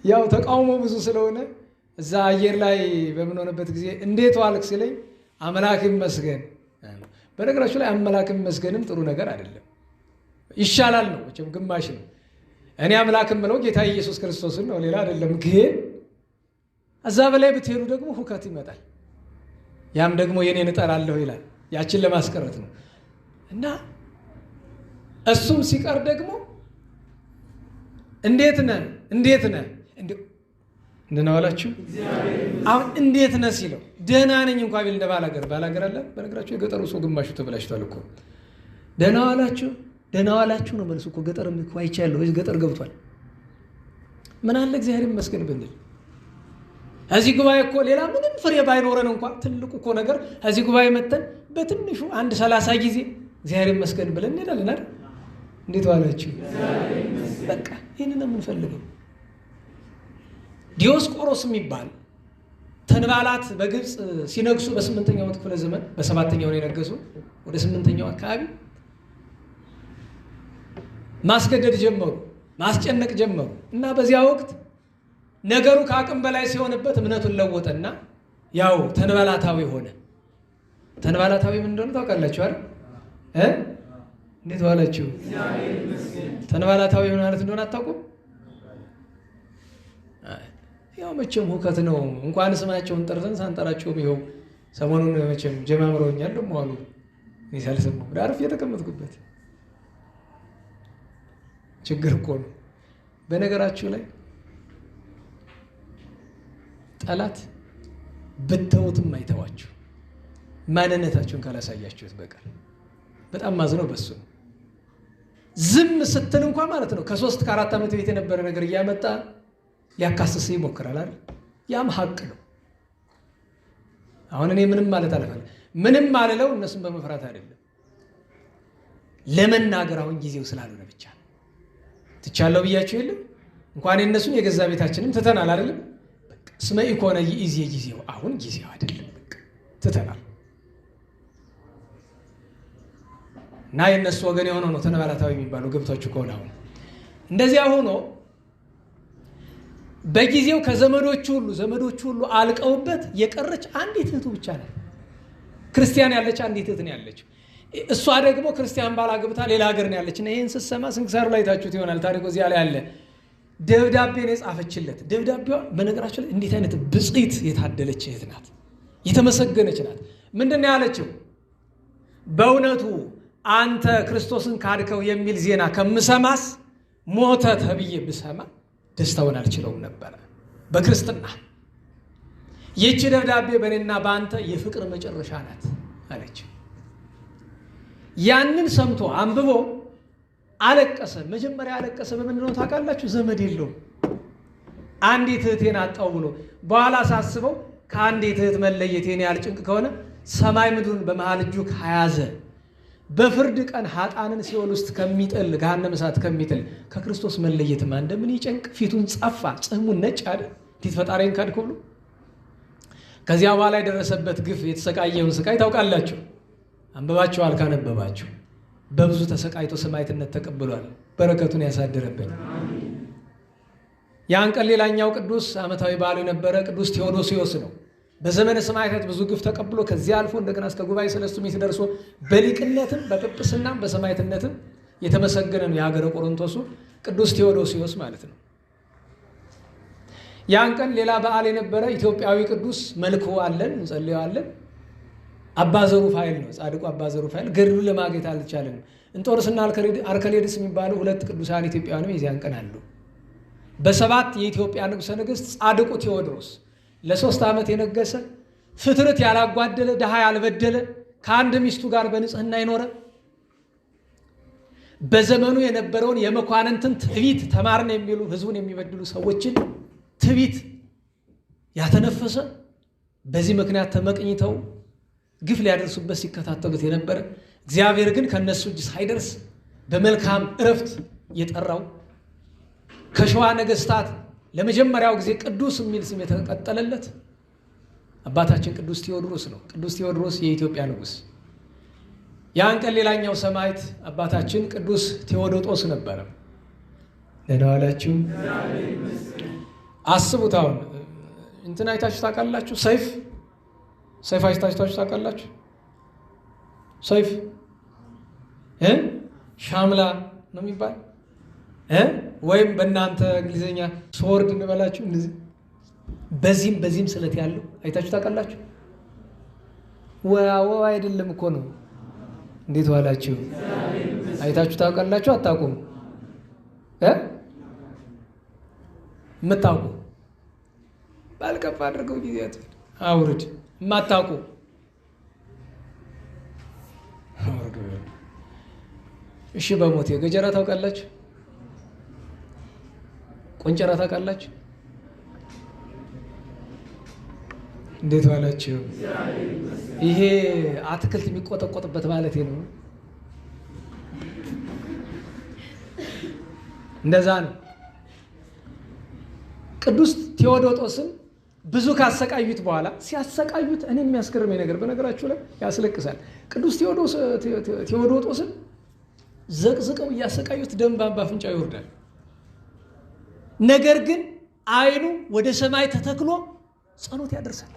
S1: ያው ተቃውሞ ብዙ ስለሆነ እዛ አየር ላይ በምንሆንበት ጊዜ እንዴት ዋልክ ሲለኝ አምላክ ይመስገን። በነገራችሁ ላይ አምላክ ይመስገንም ጥሩ ነገር አይደለም፣ ይሻላል ነው መቼም ግማሽ ነው። እኔ አምላክም ብለው ጌታ ኢየሱስ ክርስቶስን ነው፣ ሌላ አይደለም። ግን እዛ በላይ ብትሄዱ ደግሞ ሁከት ይመጣል። ያም ደግሞ የኔን እጠራለሁ ይላል። ያችን ለማስቀረት ነው። እና እሱም ሲቀር ደግሞ እንዴት ነህ እንዴት ነህ እንደና ዋላችሁ። አሁን እንዴት ነህ ሲለው ደህና ነኝ እንኳን ቢል እንደ ባላገር አለ። በነገራችሁ የገጠሩ ሰው ግማሹ ተበላሽቷል እኮ። ደህና ዋላችሁ ነው መልሱ እኮ። ገጠርም እኮ አይቻለሁ፣ ወይ ገጠር ገብቷል። ምን አለ እግዚአብሔር ይመስገን ብንል። እዚህ ጉባኤ እኮ ሌላ ምንም ፍሬ ባይኖረን እንኳን ትልቁ እኮ ነገር እዚህ ጉባኤ መተን በትንሹ 30 ጊዜ እግዚአብሔር ይመስገን ብለን እንሄዳለን አይደል? እንዴት ዋላችሁ? በቃ ይህንን ነው የምንፈልገው። ዲዮስቆሮስ የሚባል ተንባላት በግብፅ ሲነግሱ በ8ኛው ክፍለ ዘመን በ7ኛው ነው የነገሱ። ወደ 8ኛው አካባቢ ማስገደድ ጀመሩ፣ ማስጨነቅ ጀመሩ። እና በዚያ ወቅት ነገሩ ከአቅም በላይ ሲሆንበት እምነቱን ለወጠና ያው ተንባላታዊ ሆነ። ተንባላታዊ ምን እንደሆነ ታውቃላችሁ አይደል? እንዴት ዋላችሁ? ተንባላታዊ ማለት እንደሆነ አታውቁም? ያው መቼም ሁከት ነው። እንኳን ስማቸውን ጠርተን ሳንጠራቸውም ይኸው ሰሞኑን መቼም ጀማምረውኛል። ደግሞ አሉ እኔ ሳልሰማው ወደ አረፍ የተቀመጥኩበት ችግር እኮ ነው። በነገራችሁ ላይ ጠላት ብትተውትም አይተዋችሁ ማንነታችሁን ካላሳያችሁት በቀር። በጣም ማዝነው በሱ ነው። ዝም ስትል እንኳን ማለት ነው ከ3 ከ4 ዓመት ቤት የነበረ ነገር እያመጣ ሊያካስስ ይሞክራል አይደል? ያም ሀቅ ነው። አሁን እኔ ምንም ማለት አልፈልግም። ምንም አልለው እነሱን በመፍራት አይደለም፣ ለመናገር አሁን ጊዜው ስላልሆነ ብቻ ትቻለው ብያችሁ የለም። እንኳን የነሱን የገዛ ቤታችንም ትተናል አይደለም? በቃ ስመ ኢኮነ ይእዜ ጊዜው፣ አሁን ጊዜው አይደለም፣ በቃ ትተናል። እና የነሱ ወገን የሆነው ነው ተንባላታዊ የሚባለው። ገብቷችሁ ከሆነ አሁን እንደዚያ ሆኖ በጊዜው ከዘመዶቹ ሁሉ አልቀውበት የቀረች አንዲት እህቱ ብቻ ነው ክርስቲያን ያለች። አንዲት እህት ነው ያለችው። እሷ ደግሞ ክርስቲያን ባላገብታ ሌላ ሀገር ነው ያለች። እና ይህን ስትሰማ ስንክሳሩ ላይ ታችሁት ይሆናል። ታሪኩ እዚያ ላይ አለ። ደብዳቤን የጻፈችለት። ደብዳቤዋ በነገራችን ላይ እንዴት አይነት ብጽዕት የታደለች እህት ናት! የተመሰገነች ናት። ምንድን ነው ያለችው? በእውነቱ አንተ ክርስቶስን ካድከው የሚል ዜና ከምሰማስ ሞተ ተብዬ ብሰማ ደስታውን አልችለውም ነበረ በክርስትና። ይህች ደብዳቤ በእኔና በአንተ የፍቅር መጨረሻ ናት አለች። ያንን ሰምቶ አንብቦ አለቀሰ። መጀመሪያ አለቀሰ። በምንድን ነው ታውቃላችሁ? ዘመድ የለውም። አንዲት እህቴን አጣው ብሎ በኋላ ሳስበው ከአንዲት እህት መለየቴን ያህል ጭንቅ ከሆነ ሰማይ ምድሩን በመሃል እጁ ከያዘ በፍርድ ቀን ኃጥአንን ሲኦል ውስጥ ከሚጥል ገሃነመ እሳት ከሚጥል ከክርስቶስ መለየትማ እንደምን ይጨንቅ። ፊቱን ጸፋ፣ ጽሕሙን ነጭ አለ። እንዴት ፈጣሪን ካድኩ ብሎ። ከዚያ በኋላ የደረሰበት ግፍ፣ የተሰቃየውን ስቃይ ታውቃላችሁ። አንብባችኋል። ካነበባችሁ በብዙ ተሰቃይቶ ሰማዕትነት ተቀብሏል። በረከቱን ያሳድርብን። ያን ቀን ሌላኛው ቅዱስ ዓመታዊ በዓሉ የነበረ ቅዱስ ቴዎዶሲዮስ ነው። በዘመነ ሰማዕታት ብዙ ግፍ ተቀብሎ ከዚያ አልፎ እንደገና እስከ ጉባኤ ሰለስቱ ምዕት ደርሶ በሊቅነትም በጵጵስናም በሰማዕትነትም የተመሰገነ ነው። የሀገረ ቆሮንቶሱ ቅዱስ ቴዎዶሲዮስ ማለት ነው። ያን ቀን ሌላ በዓል የነበረ ኢትዮጵያዊ ቅዱስ መልኩ አለን፣ እንጸልየዋለን። አባ ዘሩፋኤል ነው። ጻድቁ አባ ዘሩፋኤል ገድሉን ለማግኘት አልቻለንም። እንጦርስና አርከሌድስ የሚባሉ ሁለት ቅዱሳን ኢትዮጵያውያንም የዚያን ቀን አሉ። በሰባት የኢትዮጵያ ንጉሠ ነገሥት ጻድቁ ቴዎድሮስ ለ3 ዓመት የነገሰ ፍትርት ያላጓደለ ድሃ ያልበደለ ከአንድ ሚስቱ ጋር በንጽህና ይኖረ በዘመኑ የነበረውን የመኳንንትን ትዕቢት ተማርን የሚሉ ህዝቡን የሚበድሉ ሰዎችን ትዕቢት ያተነፈሰ በዚህ ምክንያት ተመቅኝተው ግፍ ሊያደርሱበት ሲከታተሉት የነበረ እግዚአብሔር ግን ከነሱ እጅ ሳይደርስ በመልካም እረፍት የጠራው ከሸዋ ነገስታት ለመጀመሪያው ጊዜ ቅዱስ የሚል ስም የተቀጠለለት አባታችን ቅዱስ ቴዎድሮስ ነው። ቅዱስ ቴዎድሮስ የኢትዮጵያ ንጉስ። ያን ቀን ሌላኛው ሰማዕት አባታችን ቅዱስ ቴዎዶጦስ ነበረ። ደህና ዋላችሁ። አስቡት። አሁን እንትን አይታችሁ ታውቃላችሁ? ሰይፍ አይታችሁ ታውቃላችሁ? ሰይፍ ሻምላ ነው የሚባል ወይም በእናንተ እንግሊዝኛ ስወርድ እንበላችሁ። እንደዚህ በዚህም ስለት ያለው አይታችሁ ታውቃላችሁ? ዋው አይደለም እኮ ነው። እንዴት ዋላችሁ? አይታችሁ ታውቃላችሁ? አታውቁም? የምታውቁ ባልከፍ አድርገው ጊዜያት አውርድ። የማታውቁ አውርዱ። እሺ፣ በሞቴ ገጀራ ታውቃላችሁ? ቆንጨራ ታውቃላችሁ? እንዴት ዋላችሁ? ይሄ አትክልት የሚቆጠቆጥበት ማለት ነው። እንደዛ ነው። ቅዱስ ቴዎዶጦስን ብዙ ካሰቃዩት በኋላ ሲያሰቃዩት እኔ የሚያስገርመኝ ነገር በነገራችሁ ላይ ያስለቅሳል። ቅዱስ ቴዎዶጦስን ዘቅዝቀው እያሰቃዩት ደም በአፍንጫው ይወርዳል። ነገር ግን ዓይኑ ወደ ሰማይ ተተክሎ ጸሎት ያደርሳል።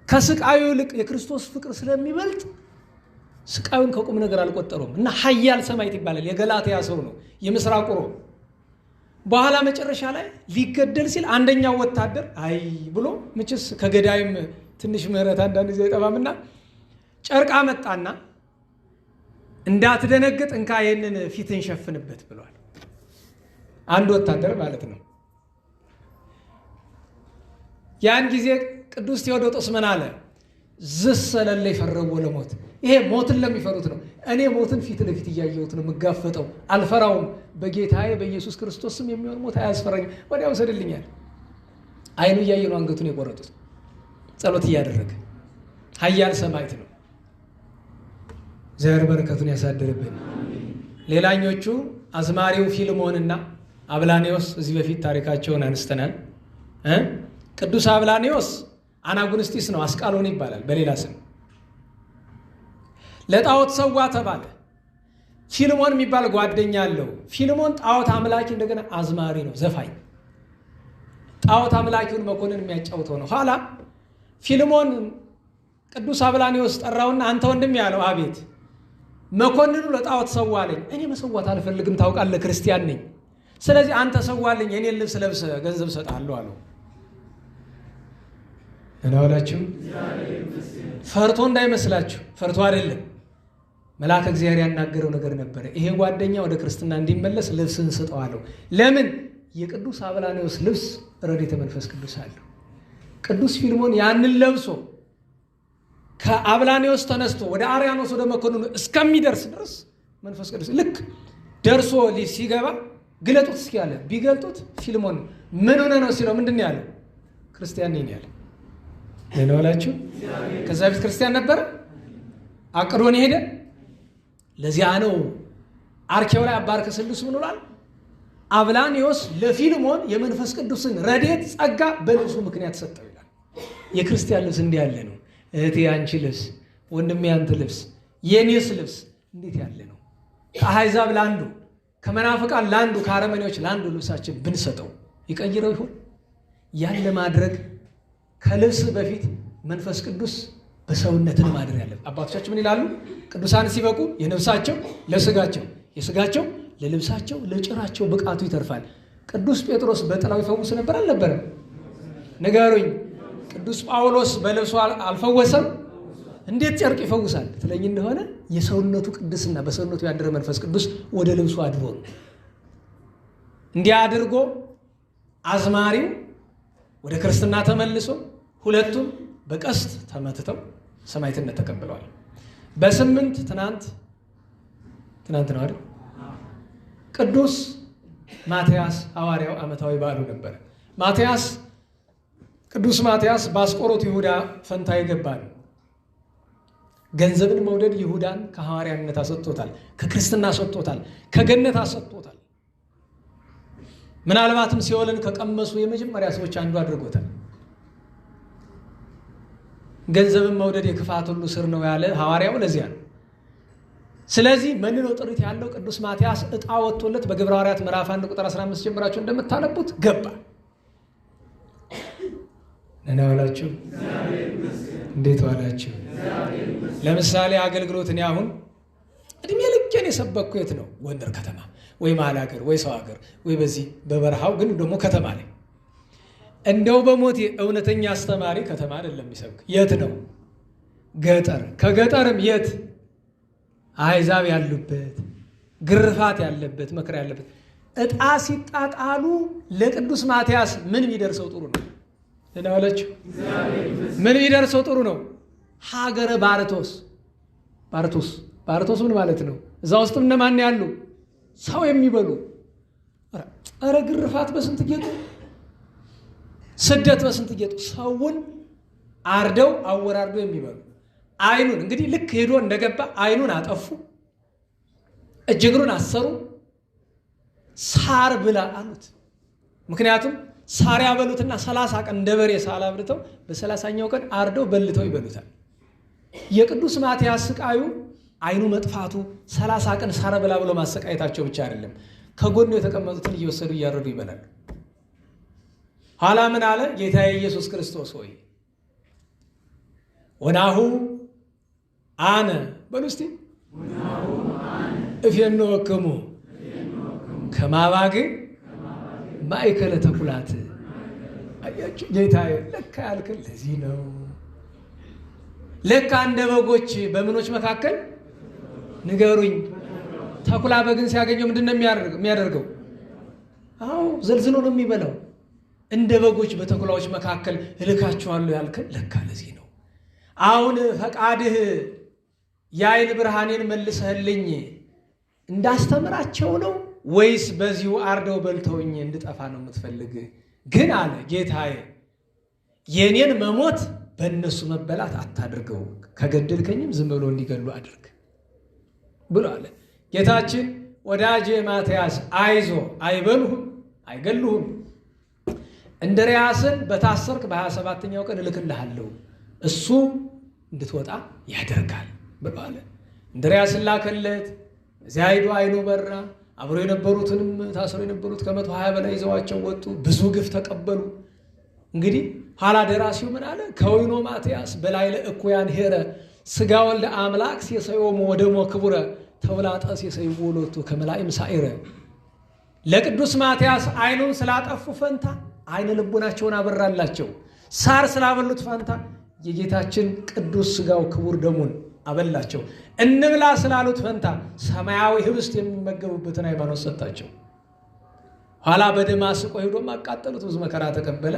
S1: ከስቃዩ ይልቅ የክርስቶስ ፍቅር ስለሚበልጥ ስቃዩን ከቁም ነገር አልቆጠረውም እና ኃያል ሰማዕት ይባላል። የገላትያ ሰው ነው፣ የምስራቅ ሮም። በኋላ መጨረሻ ላይ ሊገደል ሲል አንደኛው ወታደር አይ ብሎ ምችስ ከገዳይም ትንሽ ምህረት አንዳንድ ጊዜ አይጠፋምና ጨርቃ መጣና እንዳትደነግጥ እንካ ይህንን ፊትን ሸፍንበት ብሏል። አንድ ወታደር ማለት ነው። ያን ጊዜ ቅዱስ ቴዎዶጦስ ምን አለ? ዝሰለለ ይፈረው ለሞት። ይሄ ሞትን ለሚፈሩት ነው። እኔ ሞትን ፊት ለፊት እያየሁት ነው የምጋፈጠው፣ አልፈራውም። በጌታዬ በኢየሱስ ክርስቶስ ስም የሚሆን ሞት አያስፈራኝም። ወዲያው ወሰድልኛል። ዓይኑ እያየ ነው አንገቱን የቆረጡት፣ ጸሎት እያደረገ ኃያል ሰማዕት ነው። እግዚአብሔር በረከቱን ያሳድርብን። ሌላኞቹ አዝማሪው ፊልሞንና አብላኔዎስ እዚህ በፊት ታሪካቸውን አንስተናል። ቅዱስ አብላኔዎስ አናጉንስጢስ ነው፣ አስቃሎን ይባላል በሌላ ስም። ለጣዖት ሰዋ ተባለ። ፊልሞን የሚባል ጓደኛ አለው። ፊልሞን ጣዖት አምላኪ እንደገና አዝማሪ ነው፣ ዘፋኝ። ጣዖት አምላኪውን መኮንን የሚያጫውተው ነው። ኋላ ፊልሞን ቅዱስ አብላኔዎስ ጠራውና አንተ ወንድም ያለው፣ አቤት። መኮንኑ ለጣዖት ሰዋ አለኝ። እኔ መሰዋት አልፈልግም፣ ታውቃለህ፣ ክርስቲያን ነኝ። ስለዚህ አንተ ሰዋልኝ፣ የኔን ልብስ ለብሰህ ገንዘብ እሰጥሃለሁ አለው። እናውላችሁ ፈርቶ እንዳይመስላችሁ፣ ፈርቶ አይደለም። መልአከ እግዚአብሔር ያናገረው ነገር ነበረ። ይሄ ጓደኛ ወደ ክርስትና እንዲመለስ ልብስን ስጠው አለው። ለምን? የቅዱስ አብላኔዎስ ልብስ ረድኤተ መንፈስ ቅዱስ አለው። ቅዱስ ፊልሞን ያንን ለብሶ ከአብላኔዎስ ተነስቶ ወደ አርያኖስ ወደ መኮንኑ እስከሚደርስ ድረስ መንፈስ ቅዱስ ልክ ደርሶ ሲገባ ግለጡት እስኪ ያለ ቢገልጡት ፊልሞን ምን ሆነ ነው ሲለው ምንድን ነው ያለው? ክርስቲያን ነኝ ያለ ነው አላችሁ። ከዛ በፊት ክርስቲያን ነበረ፣ አቅዶን ሄደ። ለዚያ ነው አርኬው ላይ አባርከ ስሉስ ምን ብሏል? አብላኔዎስ ለፊልሞን የመንፈስ ቅዱስን ረድኤት ጸጋ በልብሱ ምክንያት ሰጠው ይላል። የክርስቲያን ልብስ እንዲህ ያለ ነው። እህቴ አንቺ ልብስ፣ ወንድሜ አንተ ልብስ፣ የኔስ ልብስ እንዴት ያለ ነው! ከአሕዛብ ለአንዱ፣ ከመናፍቃን ለአንዱ፣ ከአረመኔዎች ለአንዱ ልብሳችን ብንሰጠው ይቀይረው ይሆን? ያን ለማድረግ ከልብስ በፊት መንፈስ ቅዱስ በሰውነትን ማደር ያለ። አባቶቻችን ምን ይላሉ? ቅዱሳን ሲበቁ የነፍሳቸው ለስጋቸው፣ የስጋቸው ለልብሳቸው፣ ለጭራቸው ብቃቱ ይተርፋል። ቅዱስ ጴጥሮስ በጥላው ይፈውስ ነበር አልነበረም? ንገሩኝ። ቅዱስ ጳውሎስ በልብሱ አልፈወሰም? እንዴት ጨርቅ ይፈውሳል ትለኝ እንደሆነ የሰውነቱ ቅድስና በሰውነቱ ያደረ መንፈስ ቅዱስ ወደ ልብሱ አድሮ ነው። እንዲህ አድርጎ አዝማሪው ወደ ክርስትና ተመልሶ ሁለቱም በቀስት ተመትተው ሰማዕትነት ተቀብለዋል። በ8 ትናንት ነው አይደል? ቅዱስ ማትያስ ሐዋርያው ዓመታዊ በዓሉ ነበር። ቅዱስ ማትያስ በአስቆሮቱ ይሁዳ ፈንታ የገባ ነው። ገንዘብን መውደድ ይሁዳን ከሐዋርያነት አሰጥቶታል፣ ከክርስትና አሰጥቶታል፣ ከገነት አሰጥቶታል። ምናልባትም ሲኦልን ከቀመሱ የመጀመሪያ ሰዎች አንዱ አድርጎታል። ገንዘብን መውደድ የክፋት ሁሉ ስር ነው ያለ ሐዋርያው ለዚያ ነው። ስለዚህ መንኖ ጥሪት ያለው ቅዱስ ማትያስ ዕጣ ወጥቶለት በግብረ ሐዋርያት ምዕራፍ 1 ቁጥር 15 ጀምራችሁ እንደምታነቡት ገባ። ነና ዋላችሁ? እንዴት ዋላችሁ? ለምሳሌ አገልግሎት እኔ አሁን እድሜ ልኬን የሰበኩ የት ነው? ጎንደር ከተማ ወይ መሀል ሀገር ወይ ሰው ሀገር ወይ በዚህ በበረሃው ግን ደግሞ ከተማ ላይ እንደው በሞቴ እውነተኛ አስተማሪ ከተማ አይደለም የሚሰብክ። የት ነው? ገጠር። ከገጠርም የት? አሕዛብ ያሉበት፣ ግርፋት ያለበት፣ መከራ ያለበት። ዕጣ ሲጣጣሉ ለቅዱስ ማትያስ ምን ቢደርሰው ጥሩ ነው? እናውላችሁ ምን ቢደርሰው ጥሩ ነው? ሀገረ ባርቶስ ምን ማለት ነው? እዛ ውስጥ እነማን ያሉ? ሰው የሚበሉ። ኧረ ግርፋት በስንት ጌጡ፣ ስደት በስንት ጌጡ። ሰውን አርደው አወራርደው የሚበሉ። አይኑን እንግዲህ ልክ ሄዶ እንደገባ አይኑን አጠፉ፣ እጅ እግሩን አሰሩ፣ ሳር ብላ አሉት። ምክንያቱም ሳር ያበሉትና 30 ቀን እንደ በሬ ሳር አብልተው በ30ኛው ቀን አርደው በልተው ይበሉታል። የቅዱስ ማትያስ ስቃዩ አይኑ መጥፋቱ 30 ቀን ሳር ብላ ብሎ ማሰቃየታቸው ብቻ አይደለም፣ ከጎኑ የተቀመጡትን እየወሰዱ እያረዱ ይበላሉ። ኋላ ምን አለ? ጌታዬ ኢየሱስ ክርስቶስ ሆይ ወናሁ አነ በሉ እስቲ እፌንወክሙ ከማባግ ማእከለ ተኩላት። አያችሁ ጌታዬ፣ ለካ ያልክል ለዚህ ነው። ለካ እንደ በጎች በምኖች መካከል ንገሩኝ። ተኩላ በግን ሲያገኘው ምንድን ነው የሚያደርገው? አዎ ዘልዝሎ ነው የሚበላው። እንደ በጎች በተኩላዎች መካከል እልካችኋለሁ ያልክል ለካ ለዚህ ነው። አሁን ፈቃድህ የዓይን ብርሃኔን መልሰህልኝ እንዳስተምራቸው ነው ወይስ በዚሁ አርደው በልተውኝ እንድጠፋ ነው የምትፈልግ? ግን አለ ጌታዬ፣ የኔን መሞት በእነሱ መበላት አታድርገው፣ ከገደልከኝም ዝም ብሎ እንዲገሉ አድርግ ብሎ አለ ጌታችን። ወዳጄ ማትያስ አይዞ፣ አይበሉህም፣ አይገሉህም። እንድርያስን በታሰርክ በ27ኛው ቀን እልክልሃለሁ፣ እሱ እንድትወጣ ያደርጋል ብሎ አለ። እንድርያስን ላከለት። እዚያ ሄዶ አይኑ በራ። አብሮ የነበሩትንም ታስሮ የነበሩት ከ120 በላይ ይዘዋቸው ወጡ። ብዙ ግፍ ተቀበሉ። እንግዲህ ኋላ ደራሲው ምን አለ? ከወይኖ ማትያስ በላይ ለእኩያን ሄረ ስጋ ወልደ አምላክ ሲሰዮሙ ወደሞ ክቡረ ተውላጠ ሲሰይዎ ሎቱ ከመላእም ሳይረ። ለቅዱስ ማትያስ ዓይኑን ስላጠፉ ፈንታ ዓይነ ልቡናቸውን አበራላቸው። ሳር ስላበሉት ፈንታ የጌታችን ቅዱስ ሥጋው ክቡር ደሙን አበላቸው። እንብላ ስላሉት ፈንታ ሰማያዊ ህብስት የሚመገቡበትን ሃይማኖት ሰጣቸው። ኋላ በደማስቆ ሄዶ አቃጠሉት፣ ብዙ መከራ ተቀበለ።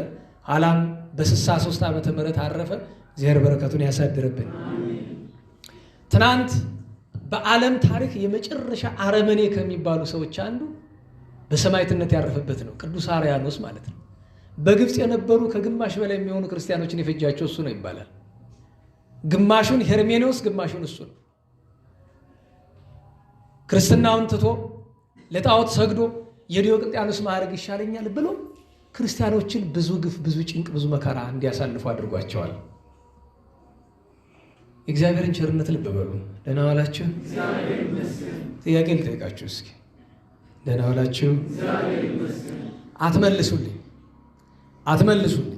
S1: ኋላም በ63 ዓመተ ምህረት አረፈ። እግዚአብሔር በረከቱን ያሳድርብን። ትናንት በዓለም ታሪክ የመጨረሻ አረመኔ ከሚባሉ ሰዎች አንዱ በሰማዕትነት ያረፈበት ነው። ቅዱስ አርያኖስ ማለት ነው። በግብፅ የነበሩ ከግማሽ በላይ የሚሆኑ ክርስቲያኖችን የፈጃቸው እሱ ነው ይባላል። ግማሹን ሄርሜኔዎስ፣ ግማሹን እሱ ነው። ክርስትናውን ትቶ ለጣዖት ሰግዶ የዲዮቅልጥያኖስ ማዕረግ ይሻለኛል ብሎ ክርስቲያኖችን ብዙ ግፍ፣ ብዙ ጭንቅ፣ ብዙ መከራ እንዲያሳልፉ አድርጓቸዋል። እግዚአብሔርን ቸርነት ልብ በሉ። ደህና ዋላችሁ? ጥያቄ ልጠይቃችሁ እስኪ። ደህና ዋላችሁ? አትመልሱልኝ።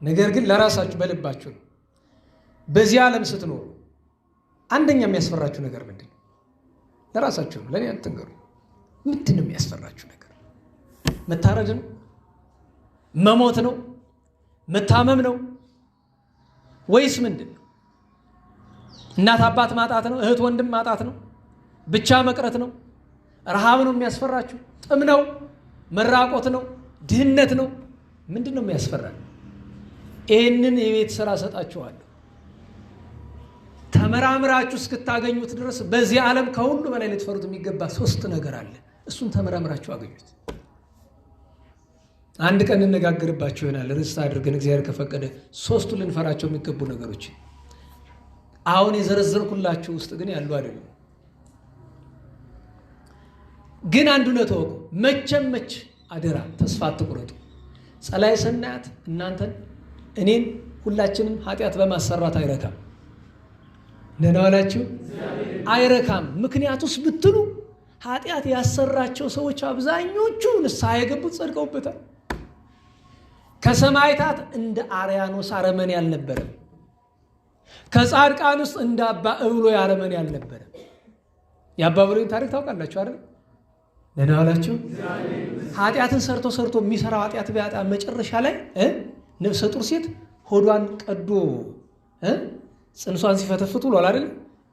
S1: ነገር ግን ለራሳችሁ በልባችሁ ነው። በዚህ ዓለም ስትኖሩ አንደኛ የሚያስፈራችሁ ነገር ምንድን ነው? ለራሳችሁ ነው፣ ለእኔ አትንገሩ። ምንድን ነው የሚያስፈራችሁ ነገር? መታረድ ነው? መሞት ነው? መታመም ነው? ወይስ ምንድን ነው? እናት አባት ማጣት ነው? እህት ወንድም ማጣት ነው? ብቻ መቅረት ነው? ረሃብ ነው የሚያስፈራችሁ? ጥም ነው? መራቆት ነው? ድህነት ነው? ምንድን ነው የሚያስፈራ? ይህንን የቤት ስራ ሰጣችኋለሁ። ተመራምራችሁ እስክታገኙት ድረስ በዚህ ዓለም ከሁሉ በላይ ልትፈሩት የሚገባ 3 ነገር አለ። እሱን ተመራምራችሁ አገኙት። አንድ ቀን እንነጋገርባቸው ይሆናል ርዕስ አድርገን እግዚአብሔር ከፈቀደ 3ቱ ልንፈራቸው የሚገቡ ነገሮች አሁን የዘረዘርኩላችሁ ውስጥ ግን ያሉ አይደሉም። ግን አንዱን ተወቁ። መቼ አደራ ተስፋ አትቁረጡ። ጸላይ ሰናያት እናንተን እኔን ሁላችንም ኃጢአት በማሰራት አይረካም። ደህና ዋላችሁ? አይረካም። ምክንያቱስ ብትሉ ኃጢአት ያሰራቸው ሰዎች አብዛኞቹ ንስሐ የገቡት ጸድቀውበታል። ከሰማዕታት እንደ አርያኖስ አረመኔ አልነበረም። ከጻድቃን ውስጥ እንደ አባ እብሎይ አረመኔ አልነበረም። የአባ እብሎይን ታሪክ ታውቃላችሁ አይደል? ደህና ዋላችሁ? ኃጢአትን ሰርቶ የሚሰራው ኃጢአት ቢያጣ መጨረሻ ላይ ነፍሰ ጡር ሴት ሆዷን ቀዶ ጽንሷን ሲፈተፍቱ ብሏል አይደል?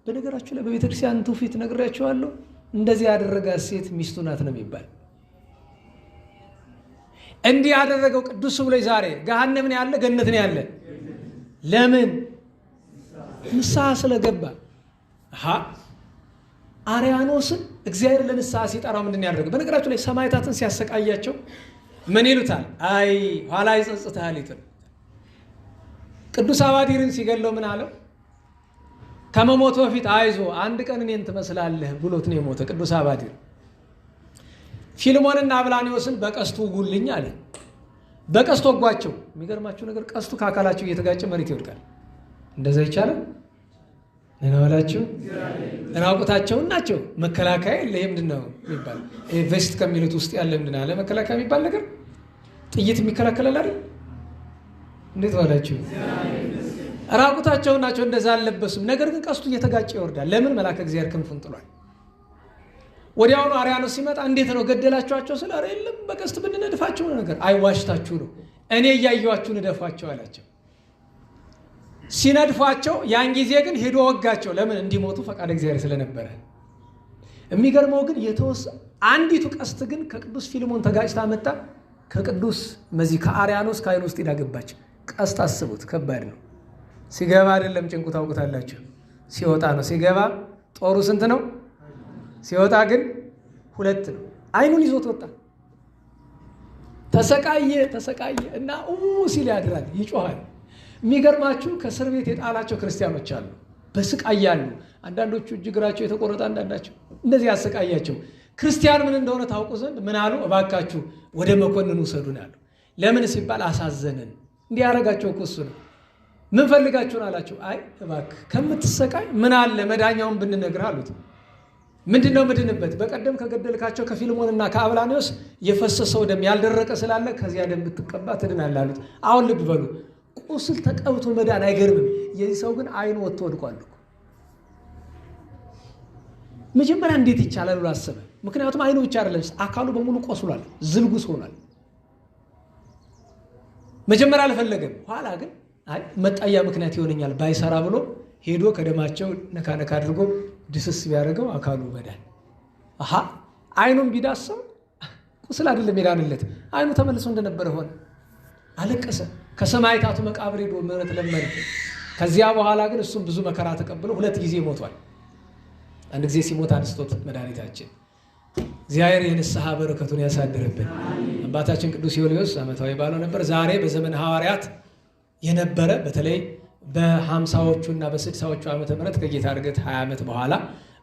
S1: በነገራችሁ ላይ በቤተ ክርስቲያን ትውፊት ነግሬያችኋለሁ። እንደዚህ ያደረጋት ሴት ሚስቱ ናት ነው የሚባል። እንዲህ ያደረገው ቅዱስ ብሎይ ዛሬ ገሃነም ነው ያለ፣ ገነት ነው ያለ። ለምን? ንስሐ ስለገባ። አርያኖስን እግዚአብሔር ለንስሐ ሲጠራው ምንድን ያደረገው? በነገራችሁ ላይ ሰማዕታትን ሲያሰቃያቸው ምን ይሉታል? አይ ኋላ ይጸጽታል ይጥል። ቅዱስ አባዲርን ሲገለው ምን አለው? ከመሞቱ በፊት አይዞ አንድ ቀን እኔን ትመስላለህ ብሎት ነው የሞተ ቅዱስ አባዲር። ፊልሞንና አብላኒዎስን በቀስቱ ውጉልኝ አለ። በቀስቱ ወጓቸው። የሚገርማችሁ ነገር ቀስቱ ከአካላቸው እየተጋጨ መሬት ይወድቃል። እንደዛ ይቻላል? እናወላችሁ ራቁታቸውን ናቸው። መከላከያ የለ። ምንድን ነው የሚባል ቬስት ከሚሉት ውስጥ ያለ ምንድን አለ መከላከያ የሚባል ነገር ጥይት የሚከላከላል አይደል? እንዴት ዋላችሁ? ራቁታቸውን ናቸው። እንደዛ አልለበሱም። ነገር ግን ቀስቱ እየተጋጨ ይወርዳል። ለምን? መልአከ እግዚአብሔር ክንፉን ጥሏል። ወዲያውኑ አርያኖስ ሲመጣ እንዴት ነው ገደላችኋቸው? ስለ ኧረ የለም በቀስት ብንነድፋቸው ነው ነገር። አይዋሽታችሁ ነው እኔ እያየኋችሁ ንደፏቸው አላቸው። ሲነድፏቸው ያን ጊዜ ግን ሄዶ ወጋቸው። ለምን? እንዲሞቱ ፈቃድ እግዚአብሔር ስለነበረ። የሚገርመው ግን አንዲቱ ቀስት ግን ከቅዱስ ፊልሞን ተጋጭታ መጣ። ከቅዱስ ከአርያኖስ ከዓይኑ ውስጥ ይዳገባች። ቀስት አስቡት፣ ከባድ ነው። ሲገባ አይደለም ጭንቁ ታውቁታላችሁ። ሲወጣ ነው። ሲገባ ጦሩ ስንት ነው? ሲወጣ ግን 2 ነው። ዓይኑን ይዞት ወጣ። ተሰቃየ እና ሲል ያድራል፣ ይጮሃል። የሚገርማችሁ ከእስር ቤት የጣላቸው ክርስቲያኖች አሉ፣ በስቃይ ያሉ። አንዳንዶቹ እግራቸው የተቆረጠ፣ አንዳንዳቸው እንደዚህ ያሰቃያቸው። ክርስቲያን ምን እንደሆነ ታውቁ ዘንድ ምን አሉ? እባካችሁ ወደ መኮንኑ ውሰዱን አሉ። ለምን ሲባል አሳዘንን። እንዲህ ያደረጋቸው እኮ እሱ ነው። ምን ፈልጋችሁን አላቸው። አይ እባክህ ከምትሰቃይ ምን አለ መዳኛውን ብንነግርህ አሉት። ምንድነው ምድንበት? በቀደም ከገደልካቸው ከፊልሞንና ከአብላኒዎስ የፈሰሰው ደም ያልደረቀ ስላለ ከዚያ ደም ብትቀባ ትድናለህ አሉት። አሁን ልብ በሉ፣ ቁስል ተቀብቶ መዳን አይገርምም? የዚህ ሰው ግን ዓይኑ ወጥቶ ወድቋል። መጀመሪያ እንዴት ይቻላል ብሎ አሰበ። ምክንያቱም አይኑ ብቻ አይደለም አካሉ በሙሉ ቆስሏል፣ ዝልጉስ ሆኗል። መጀመሪያ አልፈለገም። ኋላ ግን አይ መጣያ ምክንያት ይሆነኛል ባይሰራ ብሎ ሄዶ ከደማቸው ነካ ነካ አድርጎ ድስስ ቢያደርገው አካሉ በዳን። አይኑን ቢዳሰው ቁስል አይደለም የዳንለት፣ አይኑ ተመልሶ እንደነበረ ሆነ። አለቀሰ። ከሰማዕታቱ መቃብር ሄዶ ምሕረት ለመነ። ከዚያ በኋላ ግን እሱም ብዙ መከራ ተቀብሎ 2 ጊዜ ሞቷል። አንድ ጊዜ ሲሞት አንስቶት መድኃኒታችን እግዚአብሔር የንስሐ በረከቱን ያሳድርብን። አባታችን ቅዱስ ዮልዮስ ዓመታዊ በዓሉ ነበር። ዛሬ በዘመን ሐዋርያት የነበረ በተለይ በ50ዎቹና በ60ዎቹ ዓመተ ምህረት ከጌታ ዕርገት 20 ዓመት በኋላ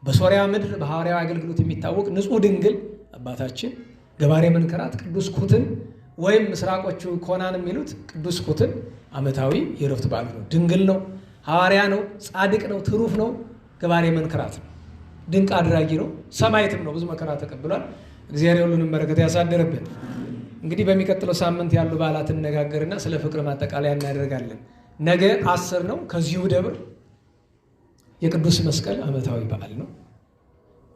S1: በሶሪያ ምድር በሐዋርያዊ አገልግሎት የሚታወቅ ንጹሕ ድንግል አባታችን ገባሬ መንከራት ቅዱስ ኩትን ወይም ምስራቆቹ ኮናን የሚሉት ቅዱስ ኩትን ዓመታዊ የዕረፍት በዓሉ ነው። ድንግል ነው፣ ሐዋርያ ነው፣ ጻድቅ ነው፣ ትሩፍ ነው፣ ገባሬ መንከራት ነው፣ ድንቅ አድራጊ ነው፣ ሰማዕትም ነው። ብዙ መከራ ተቀብሏል። እግዚአብሔር ሁሉንም በረከት ያሳደረብን። እንግዲህ በሚቀጥለው ሳምንት ያሉ በዓላት እንነጋገርና ስለ ፍቅር ማጠቃለያ እናደርጋለን። ነገ 10 ነው። ከዚሁ ደብር የቅዱስ መስቀል ዓመታዊ በዓል ነው።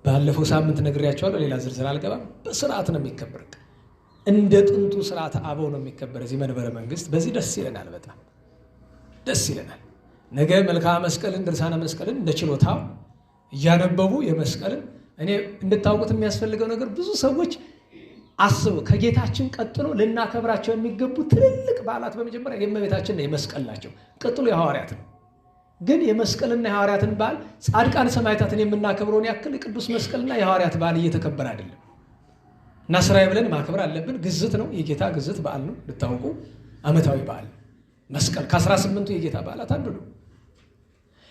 S1: ባለፈው ሳምንት ነግሬያቸዋለሁ። ሌላ ዝርዝር አልገባም። በስርዓት ነው የሚከበር። እንደ ጥንቱ ስርዓተ አበው ነው የሚከበር እዚህ መንበረ መንግስት። በዚህ ደስ ይለናል፣ በጣም ደስ ይለናል። ነገ መልክዓ መስቀልን ድርሳነ መስቀልን እንደ ችሎታው እያነበቡ የመስቀልን እኔ እንድታውቁት የሚያስፈልገው ነገር ብዙ ሰዎች አስቡ። ከጌታችን ቀጥሎ ልናከብራቸው የሚገቡ ትልልቅ በዓላት በመጀመሪያ የእመቤታችንና የመስቀል ናቸው። ቀጥሎ የሐዋርያት ነው። ግን የመስቀልና የሐዋርያትን በዓል ጻድቃን ሰማዕታትን የምናከብረውን ያክል የቅዱስ መስቀልና የሐዋርያት በዓል እየተከበረ አይደለም እና ስራዬ ብለን ማክበር አለብን። ግዝት ነው፣ የጌታ ግዝት በዓል ነው። ልታውቁ ዓመታዊ በዓል መስቀል ከ18ቱ የጌታ በዓላት አንዱ ነው።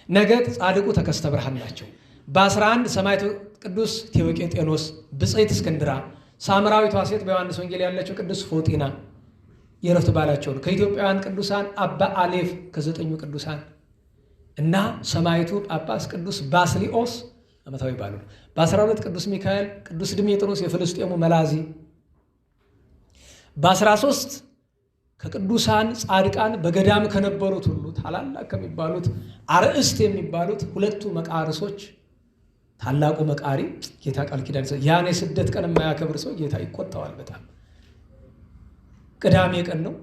S1: ነገ ጻድቁ ተከስተ ብርሃን ናቸው። በ11 ሰማዕቱ ቅዱስ ቴዎቄጤኖስ፣ ብፅዕት እስክንድራ፣ ሳምራዊቷ ሴት በዮሐንስ ወንጌል ያለችው ቅዱስ ፎጢና የዕረፍት በዓላቸው ነው። ከኢትዮጵያውያን ቅዱሳን አባ አሌፍ ከ9ኙ ቅዱሳን እና ሰማዕቱ ጳጳስ ቅዱስ ባስሊኦስ ዓመታዊ በዓሉ ነው። በ12 ቅዱስ ሚካኤል፣ ቅዱስ ድሜጥሮስ የፍልስጤሙ መላዚ፣ በ13 ከቅዱሳን ጻድቃን በገዳም ከነበሩት ሁሉ ታላላቅ ከሚባሉት አርእስት የሚባሉት 2ቱ መቃርሶች ታላቁ መቃሪ ጌታ ቃል ኪዳን ያን የስደት ቀን የማያከብር ሰው ጌታ ይቆጣዋል በጣም። ቅዳሜ ቀን ነው።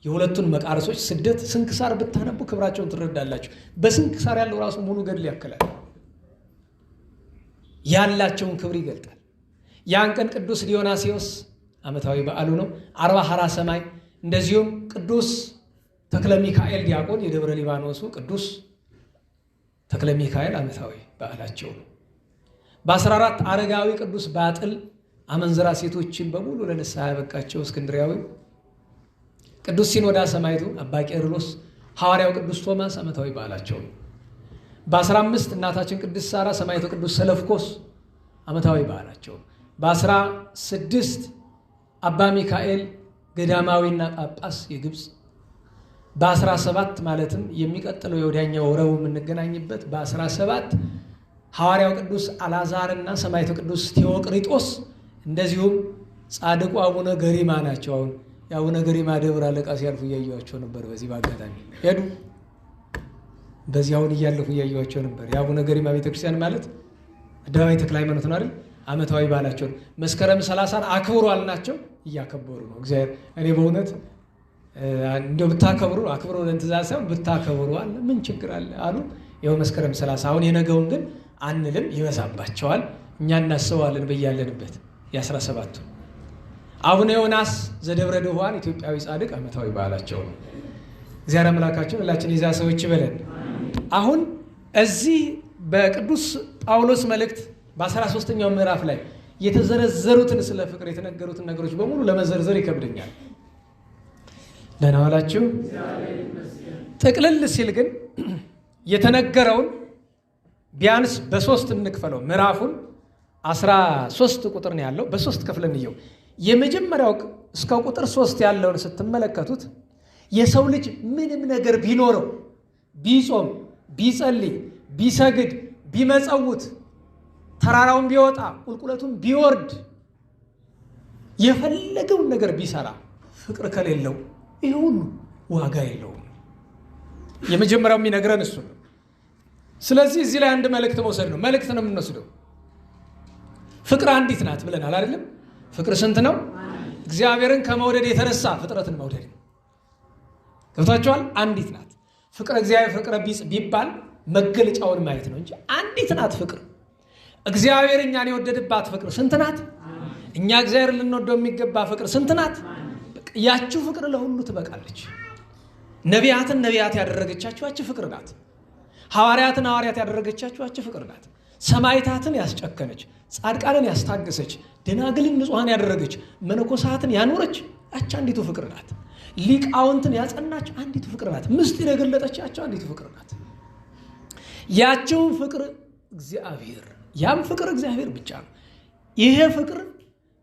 S1: የ2ቱን መቃርሶች ስደት ስንክሳር ብታነቡ ክብራቸውን ትረዳላችሁ። በስንክሳር ያለው ራሱ ሙሉ ገድል ያክላል። ያላቸውን ክብር ይገልጣል። ያን ቀን ቅዱስ ዲዮናስዮስ ዓመታዊ በዓሉ ነው። 40 ሐራ ሰማይ እንደዚሁም ቅዱስ ተክለ ሚካኤል ዲያቆን የደብረ ሊባኖሱ ቅዱስ ተክለ ሚካኤል ዓመታዊ በዓላቸው ነው። በ14 አረጋዊ ቅዱስ ባጥል አመንዝራ ሴቶችን በሙሉ ለንስሐ ያበቃቸው እስክንድሪያዊ ቅዱስ ሲኖዳ ሰማዕቱ አባ ቄርሎስ፣ ሐዋርያው ቅዱስ ቶማስ ዓመታዊ በዓላቸው ነው። በ15 እናታችን ቅድስት ሳራ ሰማዕቱ ቅዱስ ሰለፍኮስ ዓመታዊ በዓላቸው ነው። በ16 አባ ሚካኤል ገዳማዊና ጳጳስ የግብፅ፣ በ17 ማለትም የሚቀጥለው የወዲያኛው ረቡዕ የምንገናኝበት በ17 ሐዋርያው ቅዱስ አልዓዛርና ሰማዕቱ ቅዱስ ቴዎቅሪጦስ እንደዚሁም ጻድቁ አቡነ ገሪማ ናቸው። አሁን የአቡነ ገሪማ ደብር አለቃ ሲያልፉ እያየኋቸው ነበር። በዚህ በአጋጣሚ ሄዱ። በዚህ አሁን እያለፉ እያየኋቸው ነበር። የአቡነ ገሪማ ቤተክርስቲያን ማለት አደባባይ ተክለ ሃይማኖት ነው አይደል? ዓመታዊ በዓላቸው መስከረም 30 አክብሩ አልናቸው፣ እያከበሩ ነው። እግዚአብሔር እኔ በእውነት እንደው ብታከብሩ አክብሩ ለእንትእዛዝ ሳይሆን ብታከብሩ አለ ምን ችግር አለ አሉ። ይኸው መስከረም 30 አሁን የነገውን ግን አንልም፣ ይበዛባቸዋል። እኛ እናስበዋለን በያለንበት የ17ቱ አቡነ ዮናስ ዘደብረ ድኆኃን ኢትዮጵያዊ ጻድቅ ዓመታዊ በዓላቸው ነው። እግዚአብሔር አምላካችን ሁላችን የዛ ሰዎች ይበለን። አሁን እዚህ በቅዱስ ጳውሎስ መልእክት በ13ኛው ምዕራፍ ላይ የተዘረዘሩትን ስለ ፍቅር የተነገሩትን ነገሮች በሙሉ ለመዘርዘር ይከብደኛል። ደህና ዋላችሁ። ጥቅልል ሲል ግን የተነገረውን ቢያንስ በ3 እንክፈለው። ምዕራፉን 13 ቁጥር ነው ያለው። በ3 ከፍለን እንየው። የመጀመሪያው እስከ ቁጥር 3 ያለውን ስትመለከቱት የሰው ልጅ ምንም ነገር ቢኖረው ቢጾም፣ ቢጸልይ፣ ቢሰግድ፣ ቢመጸውት፣ ተራራውን ቢወጣ፣ ቁልቁለቱን ቢወርድ፣ የፈለገውን ነገር ቢሰራ ፍቅር ከሌለው ይህ ሁሉ ዋጋ የለውም። የመጀመሪያው የሚነግረን እሱ ነው። ስለዚህ እዚህ ላይ አንድ መልእክት መውሰድ ነው። መልእክት ነው የምንወስደው። ፍቅር አንዲት ናት ብለናል አይደለም? ፍቅር ስንት ነው? እግዚአብሔርን ከመውደድ የተነሳ ፍጥረትን መውደድ ገብቷቸዋል። አንዲት ናት ፍቅር። እግዚአብሔር ፍቅረ ቢጽ ቢባል መገለጫውን ማየት ነው እንጂ አንዲት ናት ፍቅር። እግዚአብሔር እኛን የወደድባት ፍቅር ስንት ናት? እኛ እግዚአብሔር ልንወደው የሚገባ ፍቅር ስንት ናት? ያቺው ፍቅር ለሁሉ ትበቃለች። ነቢያትን ነቢያት ያደረገቻችሁ ያቺ ፍቅር ናት። ሐዋርያትን ሐዋርያት ያደረገቻችሁ ያቺ ፍቅር ናት። ሰማዕታትን ያስጨከነች፣ ጻድቃንን ያስታገሰች፣ ደናግልን ንጹሐን ያደረገች፣ መነኮሳትን ያኖረች ያቺ አንዲቱ ፍቅር ናት። ሊቃውንትን ያጸናች አንዲቱ ፍቅር ናት። ምስጢር የገለጠች ያቺ አንዲቱ ፍቅር ናት። ያቺውን ፍቅር እግዚአብሔር፣ ያም ፍቅር እግዚአብሔር ብቻ ነው። ይሄ ፍቅር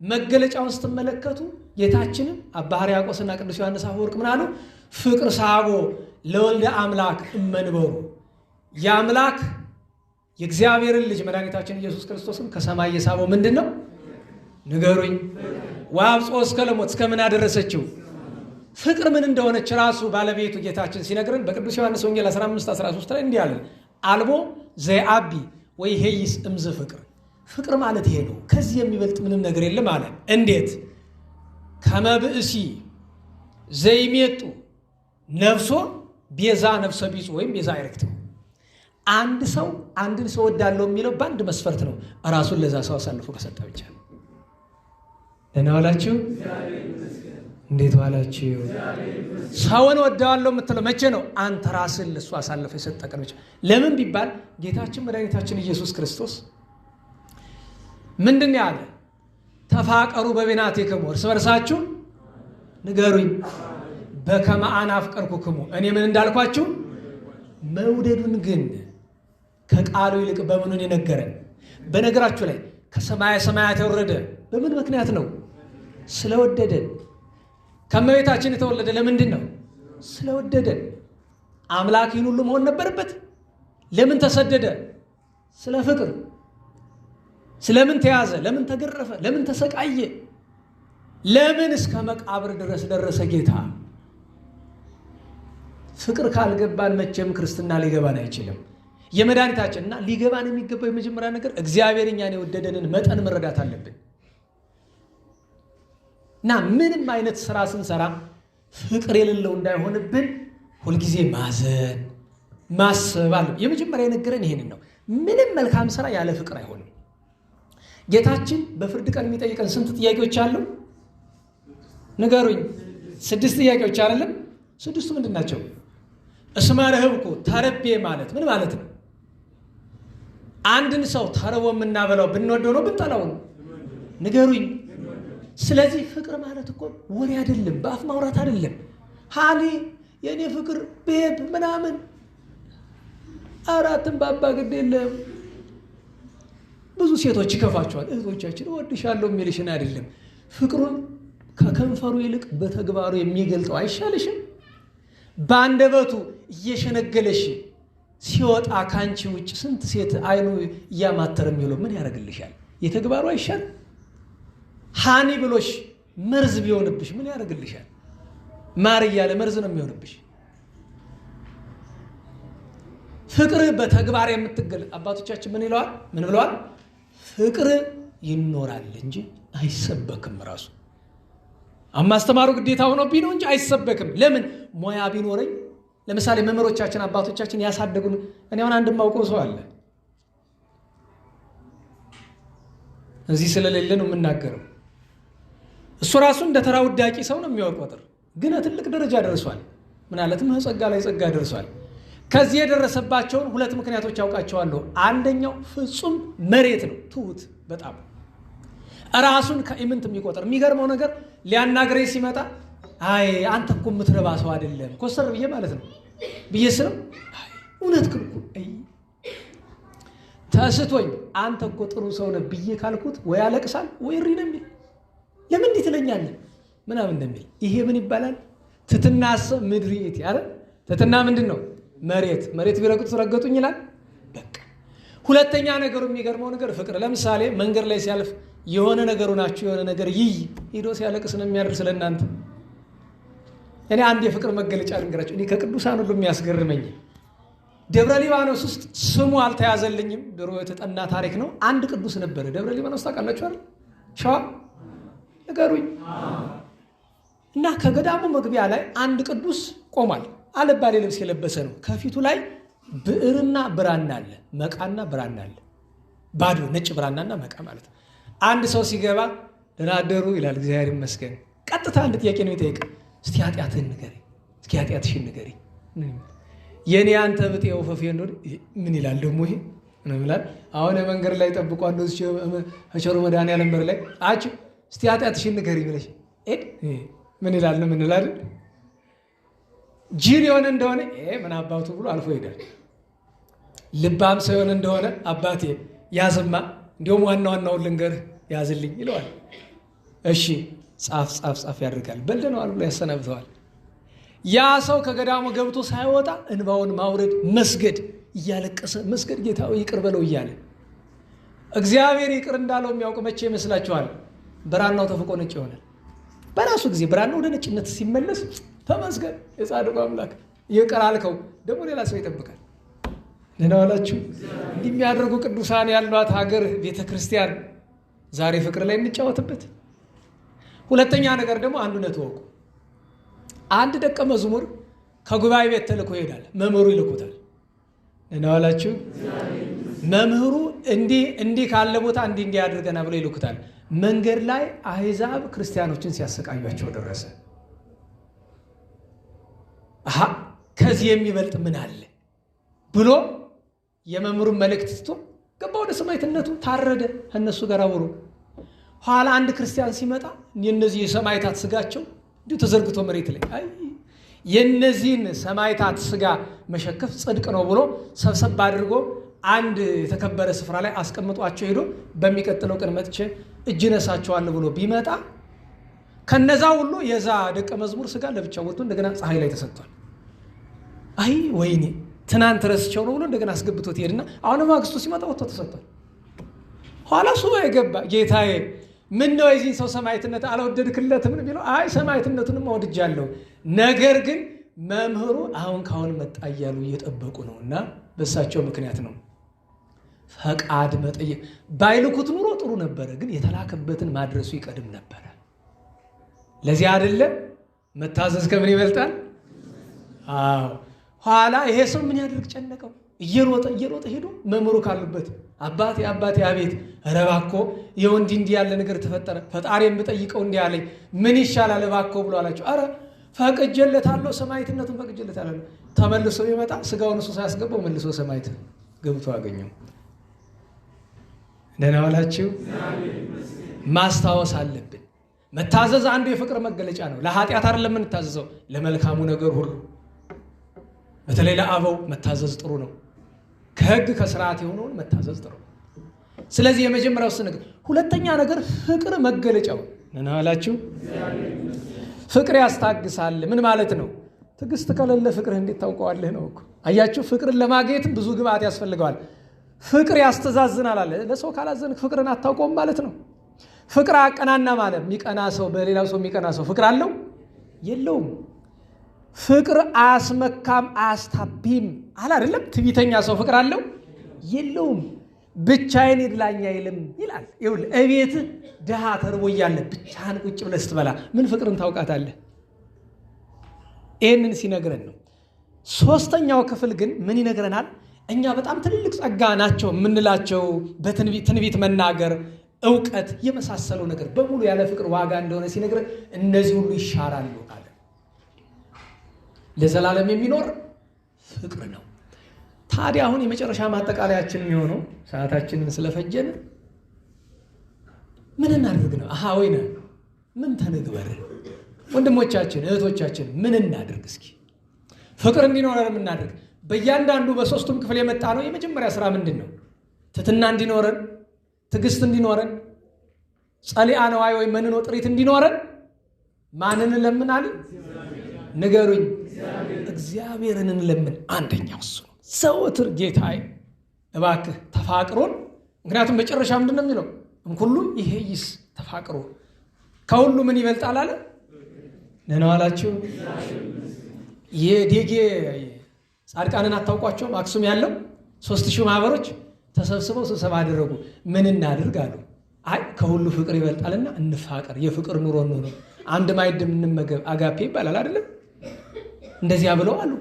S1: መገለጫውን ስትመለከቱ ጌታችንን አባ ሕርያቆስና ቅዱስ ዮሐንስ አፈወርቅ ምን አሉ? ፍቅር ሳቦ ለወልደ አምላክ እመንበሩ፣ የአምላክ የእግዚአብሔርን ልጅ መድኃኒታችን ኢየሱስ ክርስቶስን ከሰማይ የሳበው ምንድን ነው? ንገሩኝ። ወአብጽሖ እስከ ለሞት፣ እስከምን አደረሰችው? ፍቅር ምን እንደሆነች ራሱ ባለቤቱ ጌታችን ሲነግረን በቅዱስ ዮሐንስ ወንጌል 15:13 ላይ እንዲህ አለ፣ አልቦ ዘይአቢ ወይ ሄይስ እምዝ ፍቅር። ፍቅር ማለት ይሄ ነው፣ ከዚህ የሚበልጥ ምንም ነገር የለም አለ። እንዴት? ከመብእሲ ዘይሜጡ ነፍሶ ቤዛ ነፍሰ ቢጹ ወይም ቤዛ አይረክት። አንድ ሰው አንድን ሰው ወዳለው የሚለው በአንድ መስፈርት ነው፣ ራሱን ለዛ ሰው አሳልፎ ከሰጠ ብቻ ነው። ደህና ዋላችሁ? እንዴት ዋላችሁ? ሰውን ወደዋለሁ የምትለው መቼ ነው? አንተ ራስን ለሱ አሳልፈ የሰጠ ቀን ብቻ። ለምን ቢባል ጌታችን መድኃኒታችን ኢየሱስ ክርስቶስ ምንድን ያለ? ተፋቀሩ በቤናቴክሙ፣ እርስ በርሳችሁ ንገሩኝ፣ በከመ አነ አፍቀርኩክሙ፣ እኔ ምን እንዳልኳችሁ። መውደዱን ግን ከቃሉ ይልቅ በምኑን የነገረን? በነገራችሁ ላይ ከሰማየ ሰማያት የወረደ በምን ምክንያት ነው? ስለወደደን። ከእመቤታችን የተወለደ ለምንድን ነው? ስለወደደን። አምላክ ይህን ሁሉ መሆን ነበረበት። ለምን ተሰደደ? ስለ ፍቅር። ስለምን ተያዘ? ለምን ተገረፈ? ለምን ተሰቃየ? ለምን እስከ መቃብር ድረስ ደረሰ ጌታ? ፍቅር ካልገባን መቼም ክርስትና ሊገባን አይችልም። የመድኃኒታችንና ሊገባን የሚገባው የመጀመሪያ ነገር እግዚአብሔር እኛን የወደደንን መጠን መረዳት አለብን። እና ምንም አይነት ስራ ስንሰራ ፍቅር የሌለው እንዳይሆንብን ሁልጊዜ ማዘን ማሰብ አለ። የመጀመሪያ የነገረን ይሄንን ነው። ምንም መልካም ስራ ያለ ፍቅር አይሆንም። ጌታችን በፍርድ ቀን የሚጠይቀን ስንት ጥያቄዎች አሉ? ንገሩኝ። 6 ጥያቄዎች አይደለም? 6ቱ ምንድን ናቸው? እስመ ረህብኩ፣ ተርቤ ማለት ምን ማለት ነው? አንድን ሰው ተርቦ የምናበላው ብንወደው ነው ብንጠላው ነው? ንገሩኝ። ስለዚህ ፍቅር ማለት እኮ ወሬ አይደለም፣ በአፍ ማውራት አይደለም። ሃሊ የኔ ፍቅር ቤብ ምናምን አራትን ባባ ግድ የለም። ብዙ ሴቶች ይከፋቸዋል። እህቶቻችን እወድሻለሁ የሚልሽን አይደለም። ፍቅሩን ከከንፈሩ ይልቅ በተግባሩ የሚገልጠው አይሻልሽም? በአንደበቱ እየሸነገለሽ ሲወጣ ካንቺ ውጭ ስንት ሴት አይኑ እያማተረ የሚውለው ምን ያደርግልሻል? የተግባሩ አይሻል? ሃኒ ብሎሽ መርዝ ቢሆንብሽ ምን ያደርግልሻል? ማር እያለ መርዝ ነው የሚሆንብሽ። ፍቅር በተግባር የምትገለጥ አባቶቻችን ምን ይለዋል? ምን ብለዋል? ፍቅር ይኖራል እንጂ አይሰበክም። ራሱ ማስተማሩ ግዴታ ሆኖብኝ ነው እንጂ አይሰበክም። ለምን? ሙያ ቢኖረኝ ለምሳሌ መምህሮቻችን አባቶቻችን ያሳደጉን። እኔ አሁን አንድ የማውቀው ሰው አለ፣ እዚህ ስለሌለ ነው የምናገረው። እሱ ራሱ እንደ ተራ ውዳቂ ሰው ነው የሚቆጥር፣ ግን ትልቅ ደረጃ ደርሷል። ምናለትም ጸጋ ላይ ጸጋ ደርሷል። ከዚህ የደረሰባቸውን 2 ምክንያቶች ያውቃቸዋለሁ። አንደኛው ፍጹም መሬት ነው፣ ትሁት በጣም ራሱን ከኢምንት የሚቆጥር። የሚገርመው ነገር ሊያናግረኝ ሲመጣ አይ አንተ እኮ የምትረባ ሰው አይደለም ኮስተር ብዬ ማለት ነው ብዬ ስለው እውነት ክልኩ ተስቶኝ አንተ እኮ ጥሩ ሰው ነህ ብዬ ካልኩት ወይ ያለቅሳል ወይ እሪ ነው የሚል። ለምን እንዲህ ትለኛለህ ምናምን እንደሚል። ይሄ ምን ይባላል? ትትናስ ምድሪት ያለ ትትና ምንድን ነው? መሬት ቢረግጡት ረገጡኝ ይላል። በቃ ሁለተኛ ነገሩ የሚገርመው ነገር ፍቅር። ለምሳሌ መንገድ ላይ ሲያልፍ የሆነ ነገሩ ናችሁ የሆነ ነገር ይይ ሄዶ ሲያለቅስ ነው የሚያደርስ ለእናንተ። እኔ አንድ የፍቅር መገለጫ ልንገራችሁ። እኔ ከቅዱሳን ሁሉ የሚያስገርመኝ ደብረ ሊባኖስ ውስጥ ስሙ አልተያዘልኝም፣ ድሮ የተጠና ታሪክ ነው። አንድ ቅዱስ ነበረ ደብረ ሊባኖስ ታውቃላችሁ አይደል? ሸዋ ንገሩኝ። እና ከገዳሙ መግቢያ ላይ አንድ ቅዱስ ቆሟል። አለባሌ ልብስ የለበሰ ነው። ከፊቱ ላይ ብዕርና ብራና አለ፣ መቃና ብራና አለ። ባዶ ነጭ ብራናና መቃ ማለት ነው። አንድ ሰው ሲገባ ደህና አደሩ ይላል፣ እግዚአብሔር ይመስገን። ቀጥታ አንድ ጥያቄ ነው የሚጠይቅ። እስቲ ኃጢአትህን ንገረኝ፣ እስቲ ኃጢአትሽን ንገረኝ። የኔ አንተ ብጤ ወፈፌ እንደሆነ ምን ይላል ደግሞ ይሄ ነው ይላል። አሁን መንገድ ላይ ጠብቆ አንዱ ቸሩ መድኃኔዓለም በር ላይ አጭ እስቲ ኃጢአትሽን ንገረኝ ብለሽ ምን ይላል ነው ምን ይላል። ጅል የሆነ እንደሆነ ምን አባቱ ብሎ አልፎ ይሄዳል። ልባም ሰው የሆነ እንደሆነ አባቴ ያዝማ እንዲሁም ዋና ዋናውን ልንገርህ ያዝልኝ ይለዋል። እሺ ጻፍ ያደርጋል። በልደነዋል ብሎ ያሰናብተዋል። ያ ሰው ከገዳሙ ገብቶ ሳይወጣ እንባውን ማውረድ፣ መስገድ፣ እያለቀሰ መስገድ፣ ጌታ ይቅር በለው እያለ እግዚአብሔር ይቅር እንዳለው የሚያውቅ መቼ ይመስላችኋል? ብራናው ተፍቆ ነጭ ይሆናል። በራሱ ጊዜ ብራናው ወደ ነጭነት ሲመለስ ተመስገን የጻድቁ አምላክ ይቅር አልከው፣ ደግሞ ሌላ ሰው ይጠብቃል። ደህና ዋላችሁ። እንዲህ የሚያደርጉ ቅዱሳን ያሏት ሀገር ቤተ ክርስቲያን ዛሬ ፍቅር ላይ እንጫወትበት። ሁለተኛ ነገር ደግሞ አንዱነት ወቁ። አንድ ደቀ መዝሙር ከጉባኤ ቤት ተልኮ ይሄዳል። መምህሩ ይልኩታል። ደህና ዋላችሁ። መምህሩ እንዲህ ካለ ቦታ እንዲህ አድርገና ብሎ ይልኩታል። መንገድ ላይ አሕዛብ ክርስቲያኖችን ሲያሰቃዩቸው ደረሰ። ከዚህ የሚበልጥ ምን አለ ብሎ የመምህሩን መልእክት ትቶ ገባ ወደ ሰማዕትነቱ። ታረደ ከእነሱ ጋር አብሮ። ኋላ አንድ ክርስቲያን ሲመጣ የነዚህ የሰማዕታት ስጋቸው እንዲሁ ተዘርግቶ መሬት ላይ የነዚህን ሰማዕታት ስጋ መሸከፍ ጽድቅ ነው ብሎ ሰብሰብ አድርጎ አንድ የተከበረ ስፍራ ላይ አስቀምጧቸው ሄዶ በሚቀጥለው ቀን መጥቼ እጅ ነሳቸዋለሁ ብሎ ቢመጣ ከነዛ ሁሉ የዛ ደቀ መዝሙር ስጋ ለብቻ ወጥቶ እንደገና ፀሐይ ላይ ተሰጥቷል። ወይኔ ትናንት ረስቸው ነው ብሎ እንደገና አስገብቶት ይሄድና አሁን ማግስቱ ሲመጣ ወጥቶ ተሰጥቷል። ኋላ ሱባኤ ገባ። ጌታዬ ምን ነው የዚህን ሰው ሰማዕትነት አልወደድክለትም ቢለው፣ ሰማዕትነቱንም ወድጃለሁ፣ ነገር ግን መምህሩ አሁን ካሁን መጣ እያሉ እየጠበቁ ነው እና በእሳቸው ምክንያት ነው። ፈቃድ መጠየቅ ባይልኩት ኑሮ ጥሩ ነበረ፣ ግን የተላከበትን ማድረሱ ይቀድም ነበረ። ለዚህ አይደለም መታዘዝ ከምን ይበልጣል? ኋላ ይሄ ሰው ምን ያድርግ ጨነቀው። እየሮጠ ሄዶ መምህሩ ካሉበት አባቴ አቤት፣ ኧረ እባክዎ ይኸው እንዲህ ያለ ነገር ተፈጠረ፣ ፈጣሪ የምጠይቀው እንዲህ አለኝ፣ ምን ይሻላል እባክዎ ብሎ አላቸው። ኧረ ፈቅጄለታለሁ፣ ሰማዕትነቱን ፈቅጄለታለሁ። ተመልሶ ይመጣ ስጋውን እሱ ሳያስገባው መልሶ ሰማዕት ገብቶ አገኘው። ደህና ዋላችሁ። ማስታወስ አለብን። መታዘዝ አንዱ የፍቅር መገለጫ ነው። ለኃጢአት አይደለም የምንታዘዘው፣ ለመልካሙ ነገር ሁሉ። በተለይ ለአበው መታዘዝ ጥሩ ነው። ከሕግ ከስርዓት የሆነውን መታዘዝ ጥሩ ነው። ስለዚህ የመጀመሪያው ነገር። ሁለተኛ ነገር ፍቅር መገለጫው ደህና ዋላችሁ። ፍቅር ያስታግሳል። ምን ማለት ነው? ትዕግስት ከሌለ ፍቅር እንዴት ታውቀዋለህ ነው እኮ። አያችሁ፣ ፍቅርን ለማግኘትም ብዙ ግብአት ያስፈልገዋል። ፍቅር ያስተዛዝናል አለ። ለሰው ካላዘንክ ፍቅርን አታውቀውም ማለት ነው። ፍቅር አቀናና ማለት የሚቀና ሰው በሌላው ሰው የሚቀና ሰው ፍቅር አለው የለውም። ፍቅር አያስመካም አያስታቢም አለ አይደለም። ትዕቢተኛ ሰው ፍቅር አለው የለውም። ብቻዬን ይድላኝ አይልም ይላል። ይኸውልህ እቤት ድሃ ተርቦ እያለ ብቻህን ቁጭ ብለህ ስትበላ ምን ፍቅርን ታውቃታለህ? ይህንን ሲነግረን ነው። ሶስተኛው ክፍል ግን ምን ይነግረናል? እኛ በጣም ትልልቅ ጸጋ ናቸው የምንላቸው በትንቢት መናገር፣ እውቀት የመሳሰለው ነገር በሙሉ ያለ ፍቅር ዋጋ እንደሆነ ሲነግረን እነዚህ ሁሉ ይሻራሉ አለ። ለዘላለም የሚኖር ፍቅር ነው። ታዲያ አሁን የመጨረሻ ማጠቃለያችን የሚሆነው ሰዓታችንን ስለፈጀን ምን እናድርግ ነው? ወይነ ምን ተንግበር? ወንድሞቻችን እህቶቻችን ምን እናድርግ? እስኪ ፍቅር እንዲኖረን የምናድርግ በእያንዳንዱ በሶስቱም ክፍል የመጣ ነው። የመጀመሪያ ስራ ምንድን ነው? ትሕትና እንዲኖረን፣ ትዕግስት እንዲኖረን፣ ጸሊአ ነዋይ ወይም መንኖ ጥሪት እንዲኖረን ማንን እንለምናለን? ንገሩኝ። እግዚአብሔርን እንለምን። አንደኛው እሱ ነው። ዘወትር ጌታዬ እባክህ ተፋቅሮን። ምክንያቱም መጨረሻ ምንድን ነው የሚለው? እምኩሉ ይሄይስ ተፋቅሮ። ከሁሉ ምን ይበልጣል አለ? ደህና ዋላችሁ። የዴጌ ጻድቃንን አታውቋቸውም? አክሱም ያለው 3000 ማህበሮች ተሰብስበው ስብሰባ አደረጉ። ምን እናድርግ አሉ። አይ ከሁሉ ፍቅር ይበልጣልና እንፋቀር፣ የፍቅር ኑሮ ነው፣ አንድ ማዕድ እንመገብ፣ አጋፔ ይባላል አይደለም? እንደዚያ ብለው አሉ።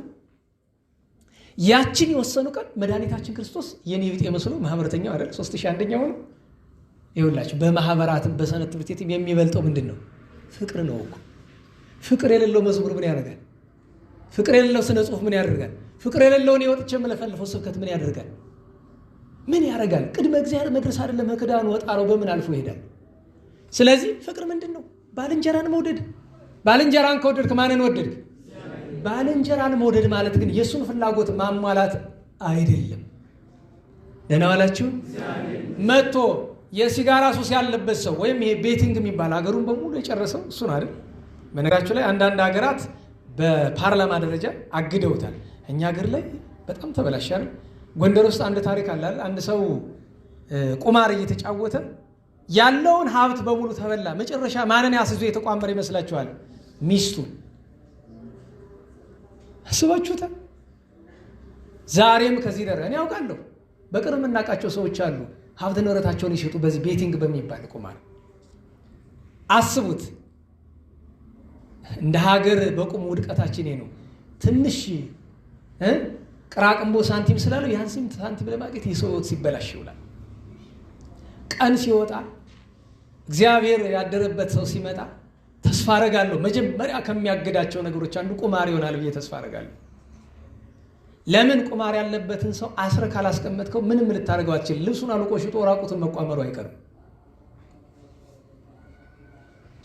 S1: ያችን የወሰኑ ቀን መድኃኒታችን ክርስቶስ የኔ ቢጤ መስሎ ማህበረተኛው አይደል 3001ኛው ነው። ይኸውላችሁ በማህበራትም በሰንበት ትምህርት ቤትም የሚበልጠው ምንድን ነው? ፍቅር ነው እኮ። ፍቅር የሌለው መዝሙር ምን ያደርጋል? ፍቅር የሌለው ስነ ጽሁፍ ምን ያደርጋል? ፍቅር የሌለውን የወጥቼ የምለፈልፈው ስብከት ምን ያደርጋል? ምን ያደርጋል? ቅድመ እግዚአብሔር መድረስ አይደለም ከክዳኑ ወጣ ነው፣ በምን አልፎ ይሄዳል? ስለዚህ ፍቅር ምንድን ነው? ባልንጀራን መውደድ። ባልንጀራን ከወደድክ ማንን ወደድክ? ባልንጀራን መውደድ ማለት ግን የእሱን ፍላጎት ማሟላት አይደለም። ደህና ዋላችሁ። መጥቶ የሲጋራ ሱስ ያለበት ሰው ወይም ይሄ ቤቲንግ የሚባል ሀገሩን በሙሉ የጨረሰው እሱን አይደል? በነገራችሁ ላይ አንዳንድ ሀገራት በፓርላማ ደረጃ አግደውታል። እኛ ሀገር ላይ በጣም ተበላሻል። ጎንደር ውስጥ አንድ ታሪክ አለ። አንድ ሰው ቁማር እየተጫወተ ያለውን ሀብት በሙሉ ተበላ። መጨረሻ ማንን ያስይዞ የተቋመረ ይመስላችኋል? ሚስቱን። አስባችሁታል? ዛሬም ከዚህ ደረ እኔ ያውቃለሁ። በቅርብ የምናውቃቸው ሰዎች አሉ ሀብት ንብረታቸውን ይሸጡ በዚህ ቤቲንግ በሚባል ቁማር። አስቡት። እንደ ሀገር በቁም ውድቀታችን ነው። ትንሽ ቅራቅንቦ ሳንቲም ስላለው ያን ሳንቲም ለማግኘት የሰው ሲበላሽ ይውላል። ቀን ሲወጣ እግዚአብሔር ያደረበት ሰው ሲመጣ ተስፋ አረጋለሁ መጀመሪያ ከሚያገዳቸው ነገሮች አንዱ ቁማር ይሆናል ብዬ ተስፋ አረጋለሁ። ለምን? ቁማር ያለበትን ሰው አስረ ካላስቀመጥከው ምንም ልታደርገው አትችልም። ልብሱን አልቆ ሽጦ ራቁትን መቋመሩ አይቀርም።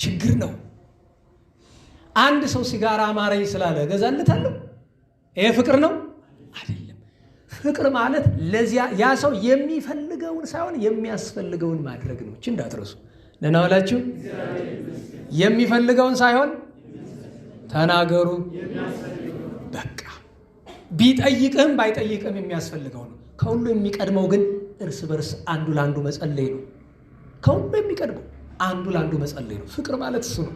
S1: ችግር ነው። አንድ ሰው ሲጋራ አማረኝ ስላለ እገዛለታለሁ። ይሄ ፍቅር ነው አይደለም። ፍቅር ማለት ለዚያ ያ ሰው የሚፈልገውን ሳይሆን የሚያስፈልገውን ማድረግ ነው። እቺ እንዳትረሱ። ደህና ዋላችሁ። የሚፈልገውን ሳይሆን ተናገሩ። በቃ ቢጠይቅህም ባይጠይቅህም የሚያስፈልገው ነው። ከሁሉ የሚቀድመው ግን እርስ በርስ አንዱ ለአንዱ መጸለይ ነው። ከሁሉ የሚቀድመው አንዱ ለአንዱ መጸለይ ነው። ፍቅር ማለት እሱ ነው።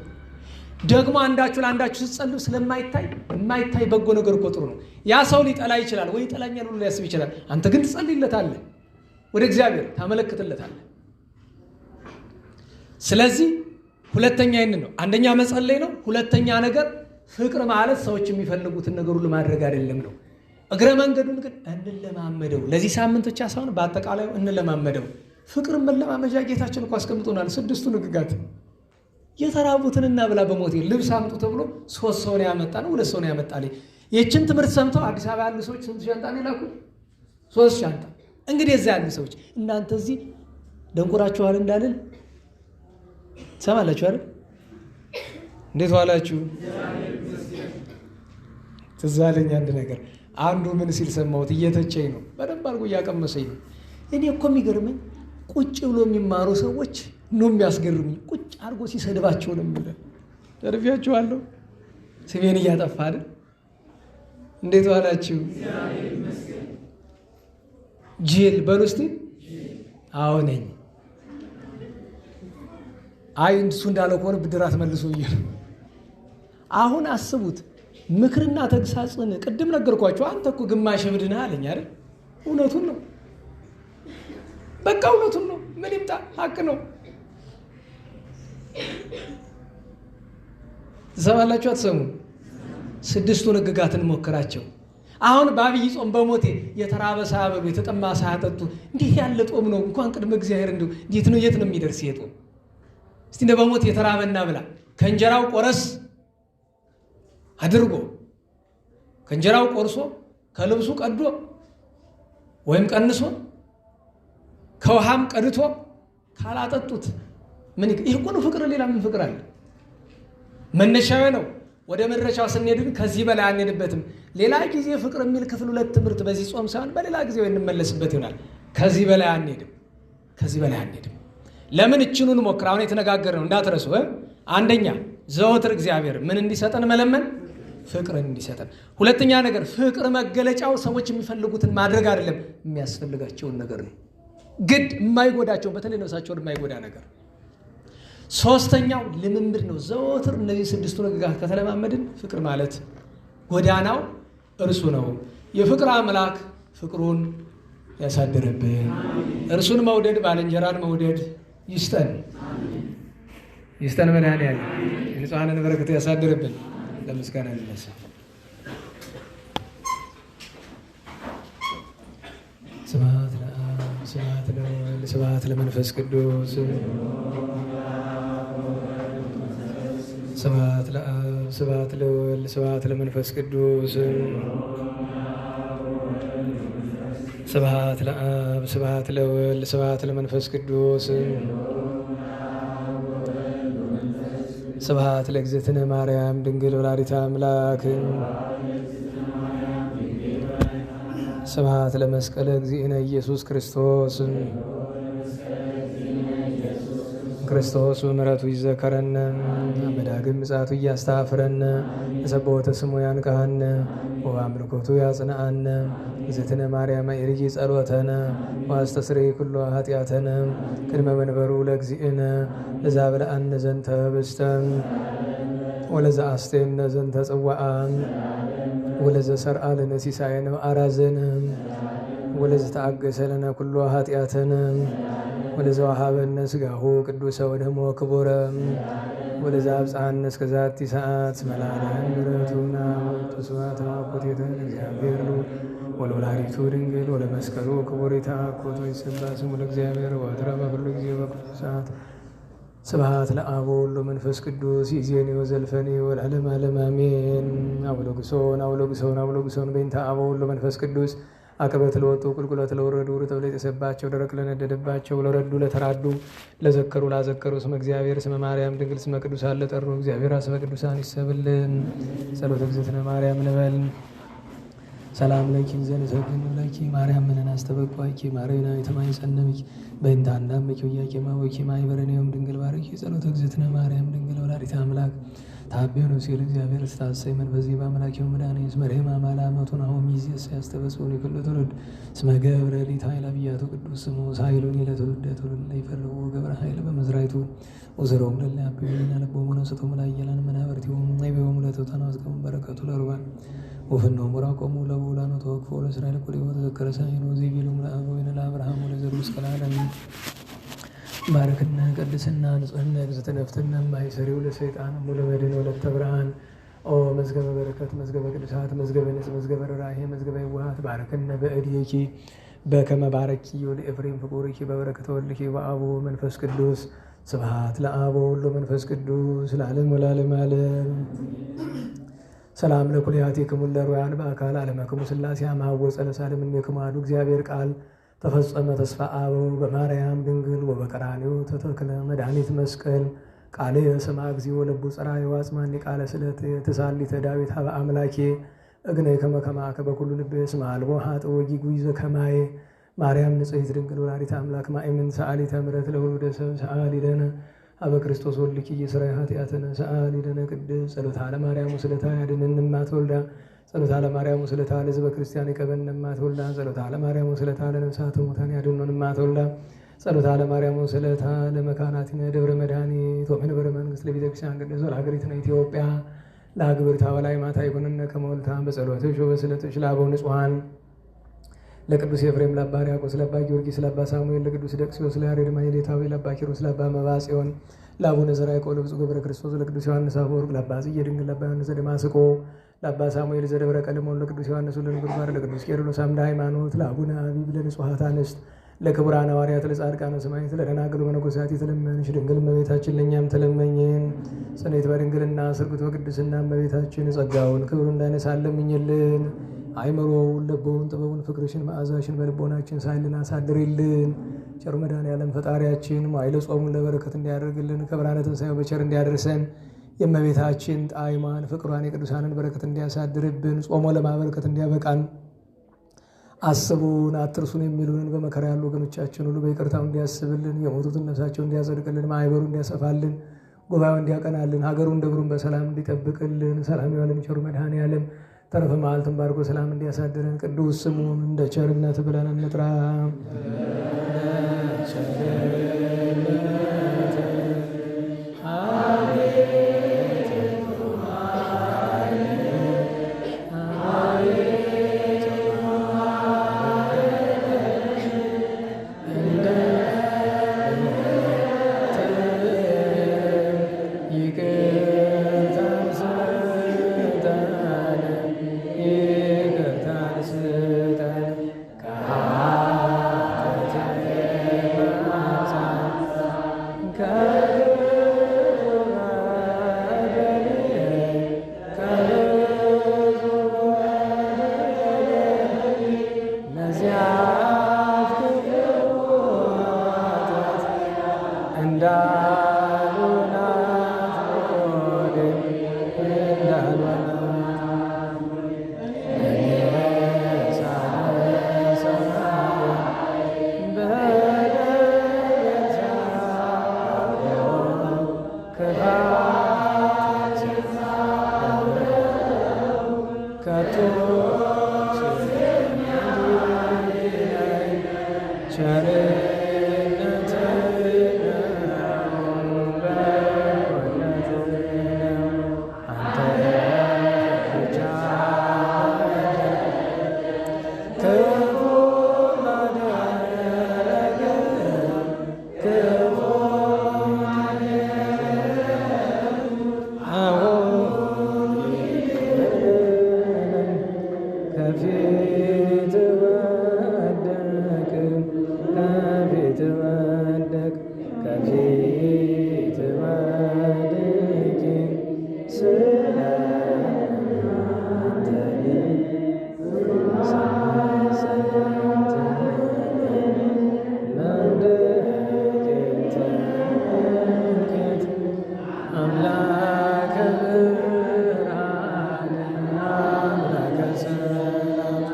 S1: ደግሞ አንዳችሁ ለአንዳችሁ ስትጸልዩ ስለማይታይ የማይታይ በጎ ነገር እኮ ጥሩ ነው። ያ ሰው ሊጠላ ይችላል ወይ ይጠላኛል ብሎ ሊያስብ ይችላል። አንተ ግን ትጸልይለታለህ፣ ወደ እግዚአብሔር ታመለክትለታለህ። ስለዚህ ሁለተኛ ይህንን ነው። አንደኛ መጸለይ ነው። ሁለተኛ ነገር ፍቅር ማለት ሰዎች የሚፈልጉትን ነገር ሁሉ ማድረግ አይደለም ነው። እግረ መንገዱን ግን እንለማመደው። ለዚህ ሳምንት ብቻ ሳይሆን በአጠቃላይ እንለማመደው። ፍቅርን መለማመጃ ጌታችን እኮ አስቀምጦናል። 6ቱ ሕግጋት የተራቡትን እናብላ በሞቴ ልብስ አምጡ ተብሎ 3 ሰው ነው ያመጣ ነው 2 ሰው ነው ያመጣልኝ። ይህችን ትምህርት ሰምተው አዲስ አበባ ያሉ ሰዎች ስንት ሻንጣ ነው የላኩ? 3 ሻንጣ። እንግዲህ እዛ ያሉ ሰዎች እናንተ እዚህ ደንቁራችኋል እንዳልል ሰማላችሁ አይደል? እንዴት ዋላችሁ? ትዝ አለኝ አንድ ነገር። አንዱ ምን ሲል ሰማሁት፣ እየተቸኝ ነው፣ በደንብ አድርጎ እያቀመሰኝ ነው። እኔ እኮ የሚገርመኝ ቁጭ ብሎ የሚማሩ ሰዎች ነው የሚያስገርሙኝ። ቁጭ አድርጎ ሲሰድባቸው ነው የሚለው። ተርፊያችኋለሁ። ስሜን እያጠፋ አይደል? እንዴት ዋላችሁ? ጅል በሉ እስቲ። አዎ ነኝ። አይ እሱ እንዳለው ከሆነ ብድራት መልሶ እያለ አሁን አስቡት። ምክርና ተግሳጽን ቅድም ነገርኳቸው። አንተ እኮ ግማሽ እብድ ነህ አለኝ አይደል? እውነቱን ነው። በቃ እውነቱን ነው። ምን ይምጣ? ሀቅ ነው። ትሰማላችሁ? አትሰሙ? 6ቱን ሕግጋትን ሞክራቸው። አሁን በአብይ ጾም በሞቴ የተራበ ሳያበሉ የተጠማ ሳያጠጡ እንዴት ያለ ጦም ነው! እንኳን ቅድመ እግዚአብሔር እንዲሁ እንዴት ነው የት ነው የሚደርስ የጦም? እስቲ እንደ በሞት የተራበና ብላ ከእንጀራው ቆረስ አድርጎ ከእንጀራው ቆርሶ ከልብሱ ቀዶ ወይም ቀንሶ ከውሃም ቀድቶ ካላጠጡት ምን ይህ እኮ ነው ፍቅር። ሌላ ምን ፍቅር አለ? መነሻው ነው። ወደ መድረሻው ስንሄድ ከዚህ በላይ አንሄድበትም። ሌላ ጊዜ ፍቅር የሚል ክፍል 2 ትምህርት በዚህ ጾም ሳይሆን በሌላ ጊዜ እንመለስበት ይሆናል። ከዚህ በላይ አንሄድም። ከዚህ በላይ አንሄድም። ለምን እችኑን ሞክር። አሁን የተነጋገርነው እንዳትረሱ። አንደኛ ዘወትር እግዚአብሔር ምን እንዲሰጠን መለመን፣ ፍቅርን እንዲሰጠን። ሁለተኛ ነገር ፍቅር መገለጫው ሰዎች የሚፈልጉትን ማድረግ አይደለም፣ የሚያስፈልጋቸውን ነገር ነው። ግድ የማይጎዳቸውን በተለይ ነፍሳቸውን የማይጎዳ ነገር። ሶስተኛው ልምምድ ነው። ዘወትር እነዚህ 6ቱ ሕግጋት ከተለማመድን ፍቅር ማለት ጎዳናው እርሱ ነው። የፍቅር አምላክ ፍቅሩን ያሳድርብን። እርሱን መውደድ ባልንጀራን መውደድ ይስጠን መድኃኔዓለም የንጹሐንን በረከት ያሳድርብን። ለምስጋና እንነሳ። ስብሐት ለአብ ስብሐት ለወልድ ስብሐት ለመንፈስ ቅዱስ ስብሐት ለአብ ስብሐት ለወልድ ስብሐት ለመንፈስ ቅዱስ ስብሐት ለአብ ስብሐት ለወልድ ስብሐት ለመንፈስ ቅዱስ ስብሐት ለእግዝእትነ ማርያም ድንግል ወላዲተ አምላክ ስብሐት ለመስቀለ እግዚእነ ኢየሱስ ክርስቶስ ክርስቶስ በምሕረቱ ይዘከረነ በዳግም ምጽአቱ እያስተኀፍረነ ለሰብሖተ ስሙ ያንቅሐነ ወበአምልኮቱ ያጽንዓነ እግዝእትነ ማርያም ኢርጊ ጸሎተነ ወአስተስርይ ኩሎ ኃጢአተነ ቅድመ መንበሩ ለእግዚእነ ለዛብልዐነ ዘንተ ኅብስተ ወለዘአስቴነ ዘንተ ጽዋዓ ወለዘሰርዓ ለነ ሲሳየነ ወአራዘነ ወለዘተአገሰ ለነ ኩሎ ኃጢአተነ ወለዘወሀበነ ሥጋሁ ቅዱሰ ወደሞ ክቡረ ወለዘአብጽሐነ እስከ ዛቲ ሰዓት እስመ ለዓለም ምሕረቱና ወስብሐት ወአኮቴተ ለእግዚአብሔር ወለወላዲቱ ድንግል ወለመስቀሉ ክቡር ይትአኮቶ ይትሰበሐ ስሙ ለእግዚአብሔር ወትረ በኩሉ ጊዜ በኩሉ ሰዓት ስብሐት ለአብ ወወልድ ወመንፈስ ቅዱስ ይእዜኒ ወዘልፈኒ ወለዓለመ ዓለም አሜን። አቡሎግሶን በእንተ አብ ወወልድ ወመንፈስ ቅዱስ አቀበት ለወጡ ቁልቁለት ለወረዱ ርጥብ ለተሰባቸው ደረቅ ለነደደባቸው ለረዱ ለተራዱ ለዘከሩ ላዘከሩ ስመ እግዚአብሔር ስመ ማርያም ድንግል ስመ ቅዱሳን ለጠሩ እግዚአብሔር ስመ ቅዱሳን ይሰብልን። ጸሎተ እግዝእትነ ማርያም ንበል። ሰላም ለኪ ዘንሰግድ ለኪ ማርያም ምንን አስተበቋኪ ማርያና የተማይጸነብኪ በእንተ አንዳምኪ ወያቄማ ወኪ ማይበረኔውም ድንግል ባረኪ ጸሎተ እግዝእትነ ማርያም ድንግል ወላዲተ አምላክ ታቢያኑ ሲል እግዚአብሔር ስታሰይ መንፈስ በአምላኪው መድኃኒ እስመ ርህማ ማላመቱን አሁን ሚዜስ ያስተበጽውን የክሉ ትውልድ እስመ ገብረ ሊት ኃይል አብያቱ ቅዱስ ስሙ ሳይሉን ለትውልደ ትውልድ ለይፈልጉ ገብረ ኃይል በመዝራይቱ ወዘሮም ለላ አብዩና ለቦሙ ነስቶም ላየላን መናበርቲው አይበሙ ለተውታና አስቀሙ በረከቱ ለሩባን ወፍኖ ሙራቆሙ ለቡላኑ ተወክፎ ለእስራኤል ኩል ተዘከረ ሳይኑ ዚቢሉ ለአበዊነ ለአብርሃም ወለዘሩ እስከላለም ባረክና ቅድስና ንጽህና እግዝእትነ ፍትና ማይሰሪው ለሰይጣን ሙሉ መድን ወለተ ብርሃን ኦ መዝገበ በረከት መዝገበ ቅዱሳት መዝገበ ንጽህ መዝገበ ርኅራኄ መዝገበ የዋሃት ባረክነ በእድየኪ በከመ ባረኪ ወለኤፍሬም ፍቁርኪ በበረከተ ወልድኪ ወአብ መንፈስ ቅዱስ ስብሐት ለአብ ወወልድ ወመንፈስ ቅዱስ ለዓለም ወለዓለመ ዓለም። ሰላም ለኩልያቲክሙ ለሩያን በአካል አለመክሙ ሥላሴ አማወፀ ለሳልም እምኔክሙ አሐዱ እግዚአብሔር ቃል ተፈጸመ ተስፋ አበው በማርያም ድንግል ወበቀራንዮ ተተክለ መድኃኒት መስቀል ቃል የሰማ እግዚኦ ለቡ ጸራይ ዋጽማኒ ቃለ ስለት ተሳሊተ ዳዊት ሀበ አምላኬ እግነ ከመከማከ በኩሉ ልብ እስመ አልቦ ኃጥእ ወጊጉይ ዘከማየ ማርያም ንጽሕት ድንግል ወላዲተ አምላክ ማእምን ሰአሊተ ምሕረት ለውሉደ ሰብ ሰአሊ ለነ አበ ክርስቶስ ወልድኪ ኢየሱስ ኃጢአተነ ሰአሊ ለነ ቅድስት ጸሎተ ለማርያም ወስለታ ያድነን እማትወልዳ ጸሎተ ለማርያም ወስለታ ለሕዝበ ክርስቲያን ይቀበን እማትወልዳ ጸሎተ ለማርያም ወስለታ ለነፍሳተ ሙታን ያድነን እማትወልዳ ጸሎተ ለማርያም ወስለታ ለመካናቲነ ደብረ መድኃኒት ወመንበረ መንግሥት ለቤተ ክርስቲያን ቅድስት ወለሀገሪትነ ኢትዮጵያ ለአግብርታ ወላይ ማታ ይኩንነ ከመወልታ በጸሎትሽ ወበስለትሽ ለአበው ንጹሐን ለቅዱስ ኤፍሬም ለአባ ሕርያቆስ ለአባ ጊዮርጊስ ለአባ ሳሙኤል ለቅዱስ ደቅስዮስ ለያሬድ ማሕሌታዊ ለአባ ኪሮስ ለአባ መባጽዮን ለአቡነ ዘርዓ ያዕቆብ ለብፁዕ ገብረ ክርስቶስ ለቅዱስ ዮሐንስ አፈወርቅ ለአባ ጽጌ ድንግል ለአባ ዮሐንስ ዘደማስቆ ለአባ ሳሙኤል ዘደብረ ቀለሞን ለቅዱስ ዮሐንስ ወለነጎድጓድ ለቅዱስ ቄርሎስ አምደ ሃይማኖት ለአቡነ አቢብ ለንጹሐት አንስት ለክቡራን ሐዋርያት ለጻድቃነ ሰማዕታት ለደናግል መነኮሳት የተለመንሽ ድንግል እመቤታችን ለእኛም ተለመኝን። ጽኔት በድንግልና ስርጉት በቅድስና እመቤታችን ጸጋውን ክብሩን እንዳይነሳን ለምኝልን። አይምሮውን ልቦውን ጥበቡን ፍቅርሽን መዓዛሽን በልቦናችን ሳይልን አሳድሪልን። ቸር መድኃኔዓለም ፈጣሪያችን መዋዕለ ጾሙን ለበረከት እንዲያደርግልን ከብርሃነ ትንሣኤው በቸር እንዲያደርሰን የእመቤታችን ጣዕሟን ፍቅሯን የቅዱሳንን በረከት እንዲያሳድርብን ጾሞ ለማበረከት እንዲያበቃን አስቡን አትርሱን የሚሉንን በመከራ ያሉ ወገኖቻችን ሁሉ በይቅርታው እንዲያስብልን የሞቱትን ነፍሳቸው እንዲያጸድቅልን ማኅበሩ እንዲያሰፋልን ጉባኤው እንዲያቀናልን ሀገሩን ደብሩን በሰላም እንዲጠብቅልን ሰላም ያለን ቸሩ መድኃኔዓለም ተረፈ መዓልትን ባርኮ ሰላም እንዲያሳድረን ቅዱስ ስሙን እንደ ቸርነት ብለን እንጥራ። ከቶ ቸርነት ነው በጎነት ነው አንተ ብቻ ክፉ ማደረግ ክፉ ከፊት ወደቅ ከፊት ወደቅ ከፊት ወድቄ ስለ አንተ መውደቄን ተመልከት አምላከ ብርሃን አምላከ ሰላም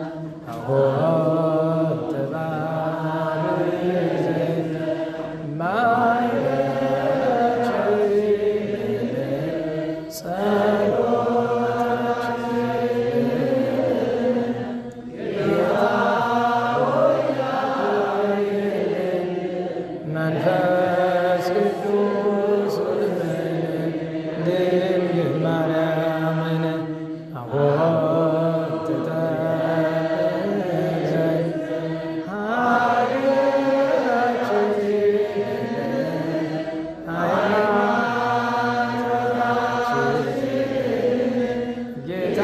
S1: አሆት ተባረክ መንፈስ ቅዱስ ድንግል ማርያምን አሆት ተጠበቅ ሀገራችን ጌታ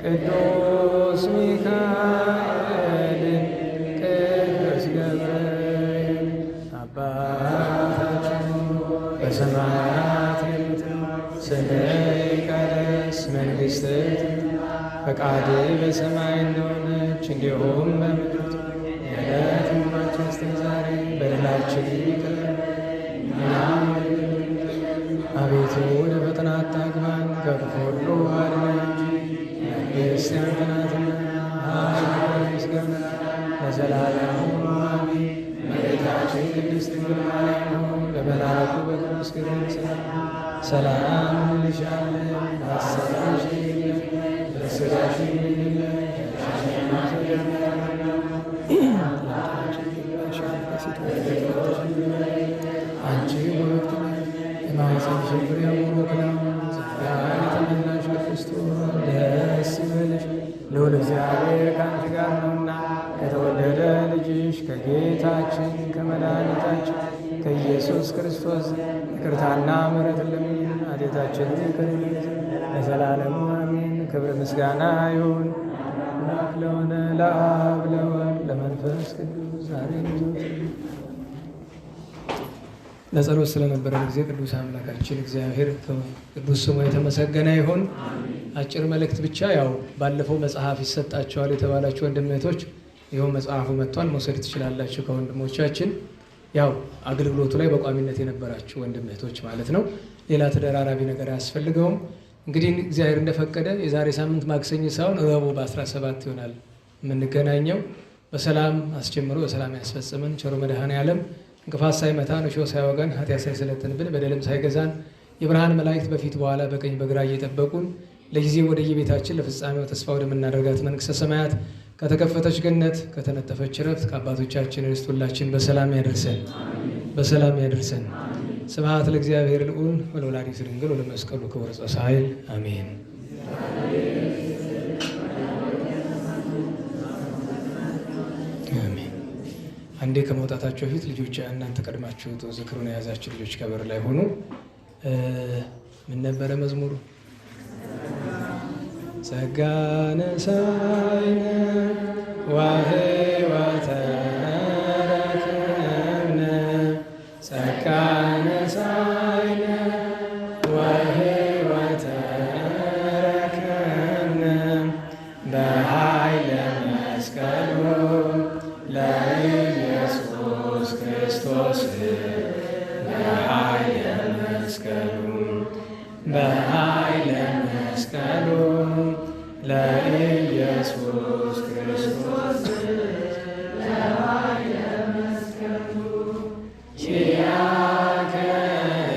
S1: ቅዱስ ሚካኤል ቅዱስ ገብርኤል አባታችን በሰማያት የምትኖር ስምህ ይቀደስ መንግሥትህ ትምጣ ፈቃድህ በሰማይ እንደሆነች እንዲሁም በምድር የዕለት እንጀራችንን ስጠን ዛሬ በደላችንን ይቅር እኛም አቤቱ ወደ ፈተና አታግባን ከክፉ ሁሉ አድነን እንጂ መንግሥት ያንተ ናትና ኃይል ምስጋና ለዘላለሙ አሜን። እመቤታችን ቅድስት ድንግል ማርያም ሆይ በመልአኩ በቅዱስ ገብርኤል ሰላም እንልሻለን። በሐሳብሽ ድንግል ነሽ፣ በሥጋሽም ድንግል ነሽ። አንቺ ውእቱ የማኅፀንሽ ፍሬ ቡሩክ ነው። ጸጋን የተመላሽ ቅድስት ሆይ ደስ ይበልሽ፣ ልዑል እግዚአብሔር ከአንቺ ጋር ነውና ከተወደደ ልጅሽ ከጌታችን ከመድኃኒታችን ከኢየሱስ ክርስቶስ ይቅርታና ምሕረት ለምኝልን ኃጢአታችንን ይቅር ይለን ዘንድ ለዘላለሙ አሜን። ክብር ምስጋና ይሁን አምላክ ለሆነ ለአብ ለወልድ ለመንፈስ ቅዱስ ዛሬም ዘወትርም። ለጸሎት ስለነበረን ጊዜ ቅዱስ አምላካችን እግዚአብሔር ቅዱስ ስሙ የተመሰገነ ይሁን። አጭር መልእክት ብቻ ያው ባለፈው መጽሐፍ ይሰጣቸዋል የተባላችሁ ወንድሞች ይኸው መጽሐፉ መጥቷል፣ መውሰድ ትችላላችሁ ከወንድሞቻችን። ያው አገልግሎቱ ላይ በቋሚነት የነበራችሁ ወንድሞች ማለት ነው። ሌላ ተደራራቢ ነገር አያስፈልገውም። እንግዲህ እግዚአብሔር እንደፈቀደ የዛሬ ሳምንት ማክሰኞ ሳይሆን ረቡዕ በ17 ይሆናል የምንገናኘው። በሰላም አስጀምሮ በሰላም ያስፈጽመን ቸሩ መድኃኔዓለም እንቅፋት ሳይመታን እሾህ ሳይወጋን ኃጢአት ሳይሰለጥንብን በደልም ሳይገዛን የብርሃን መላእክት በፊት በኋላ በቀኝ በግራ እየጠበቁን ለጊዜ ወደ የቤታችን ለፍጻሜው ተስፋ ወደምናደርጋት መንግሥተ ሰማያት ከተከፈተች ገነት ከተነጠፈች ዕረፍት ከአባቶቻችን ርስት ሁላችን በሰላም ያደርሰን በሰላም ያደርሰን። ስብሐት ለእግዚአብሔር ልዑል ወለወላዲቱ ድንግል ወለመስቀሉ ክቡር ኃይል አሜን። አሜን። አንዴ ከመውጣታችሁ በፊት ልጆች እናንተ ቀድማችሁ ዝክሩን የያዛችሁ ልጆች ከበር ላይ ሆኑ። ምን ነበረ መዝሙሩ? ጸጋነ ሳይነ ወሕይወተ ረክብነ ጸጋነ ሳይነ ወሕይወተ ረክብነ በኃይለ መስቀሉ ለኢየሱስ ክርስቶስ በኃይለ መስቀሉ በኃይለ መስቀሉ ለኢየሱስ ክርስቶስ በኃይለ መስቀሉ ኪያከ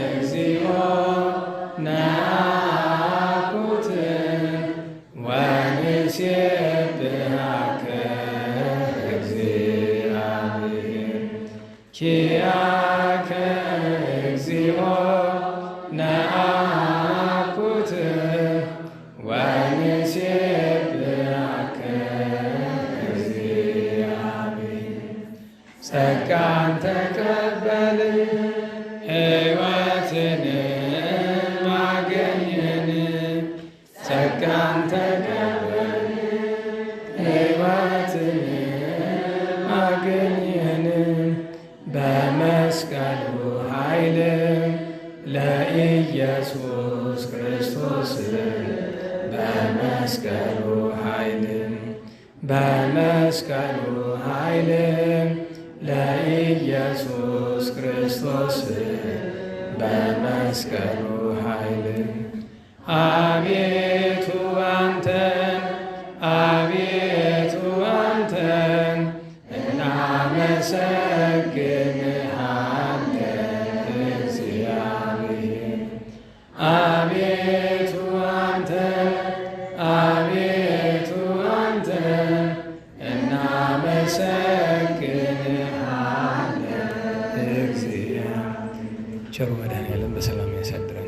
S1: እግዚኦ ናኩት ወንሴብሐከ እግዚአብሔር። ጸጋን ተቀበል ሕይወትን አገኘን። ጸጋን ተቀበል ሕይወትን አገኘን። በመስቀሉ ኃይል ለኢየሱስ ክርስቶስ በመስቀሉ ኃይል በመስቀሉ ኃይል ለኢየሱስ ክርስቶስ በመስቀሉ ኃይል አቤቱ አንተን አቤቱ አንተን እናመሰግንሃለን እግዚአብሔር። አቤቱ አንተን አቤቱ አንተን እናመሰግንሃለን እግዚአብሔር። ቸሩ መድኃኔዓለም በሰላም ያሳድረን።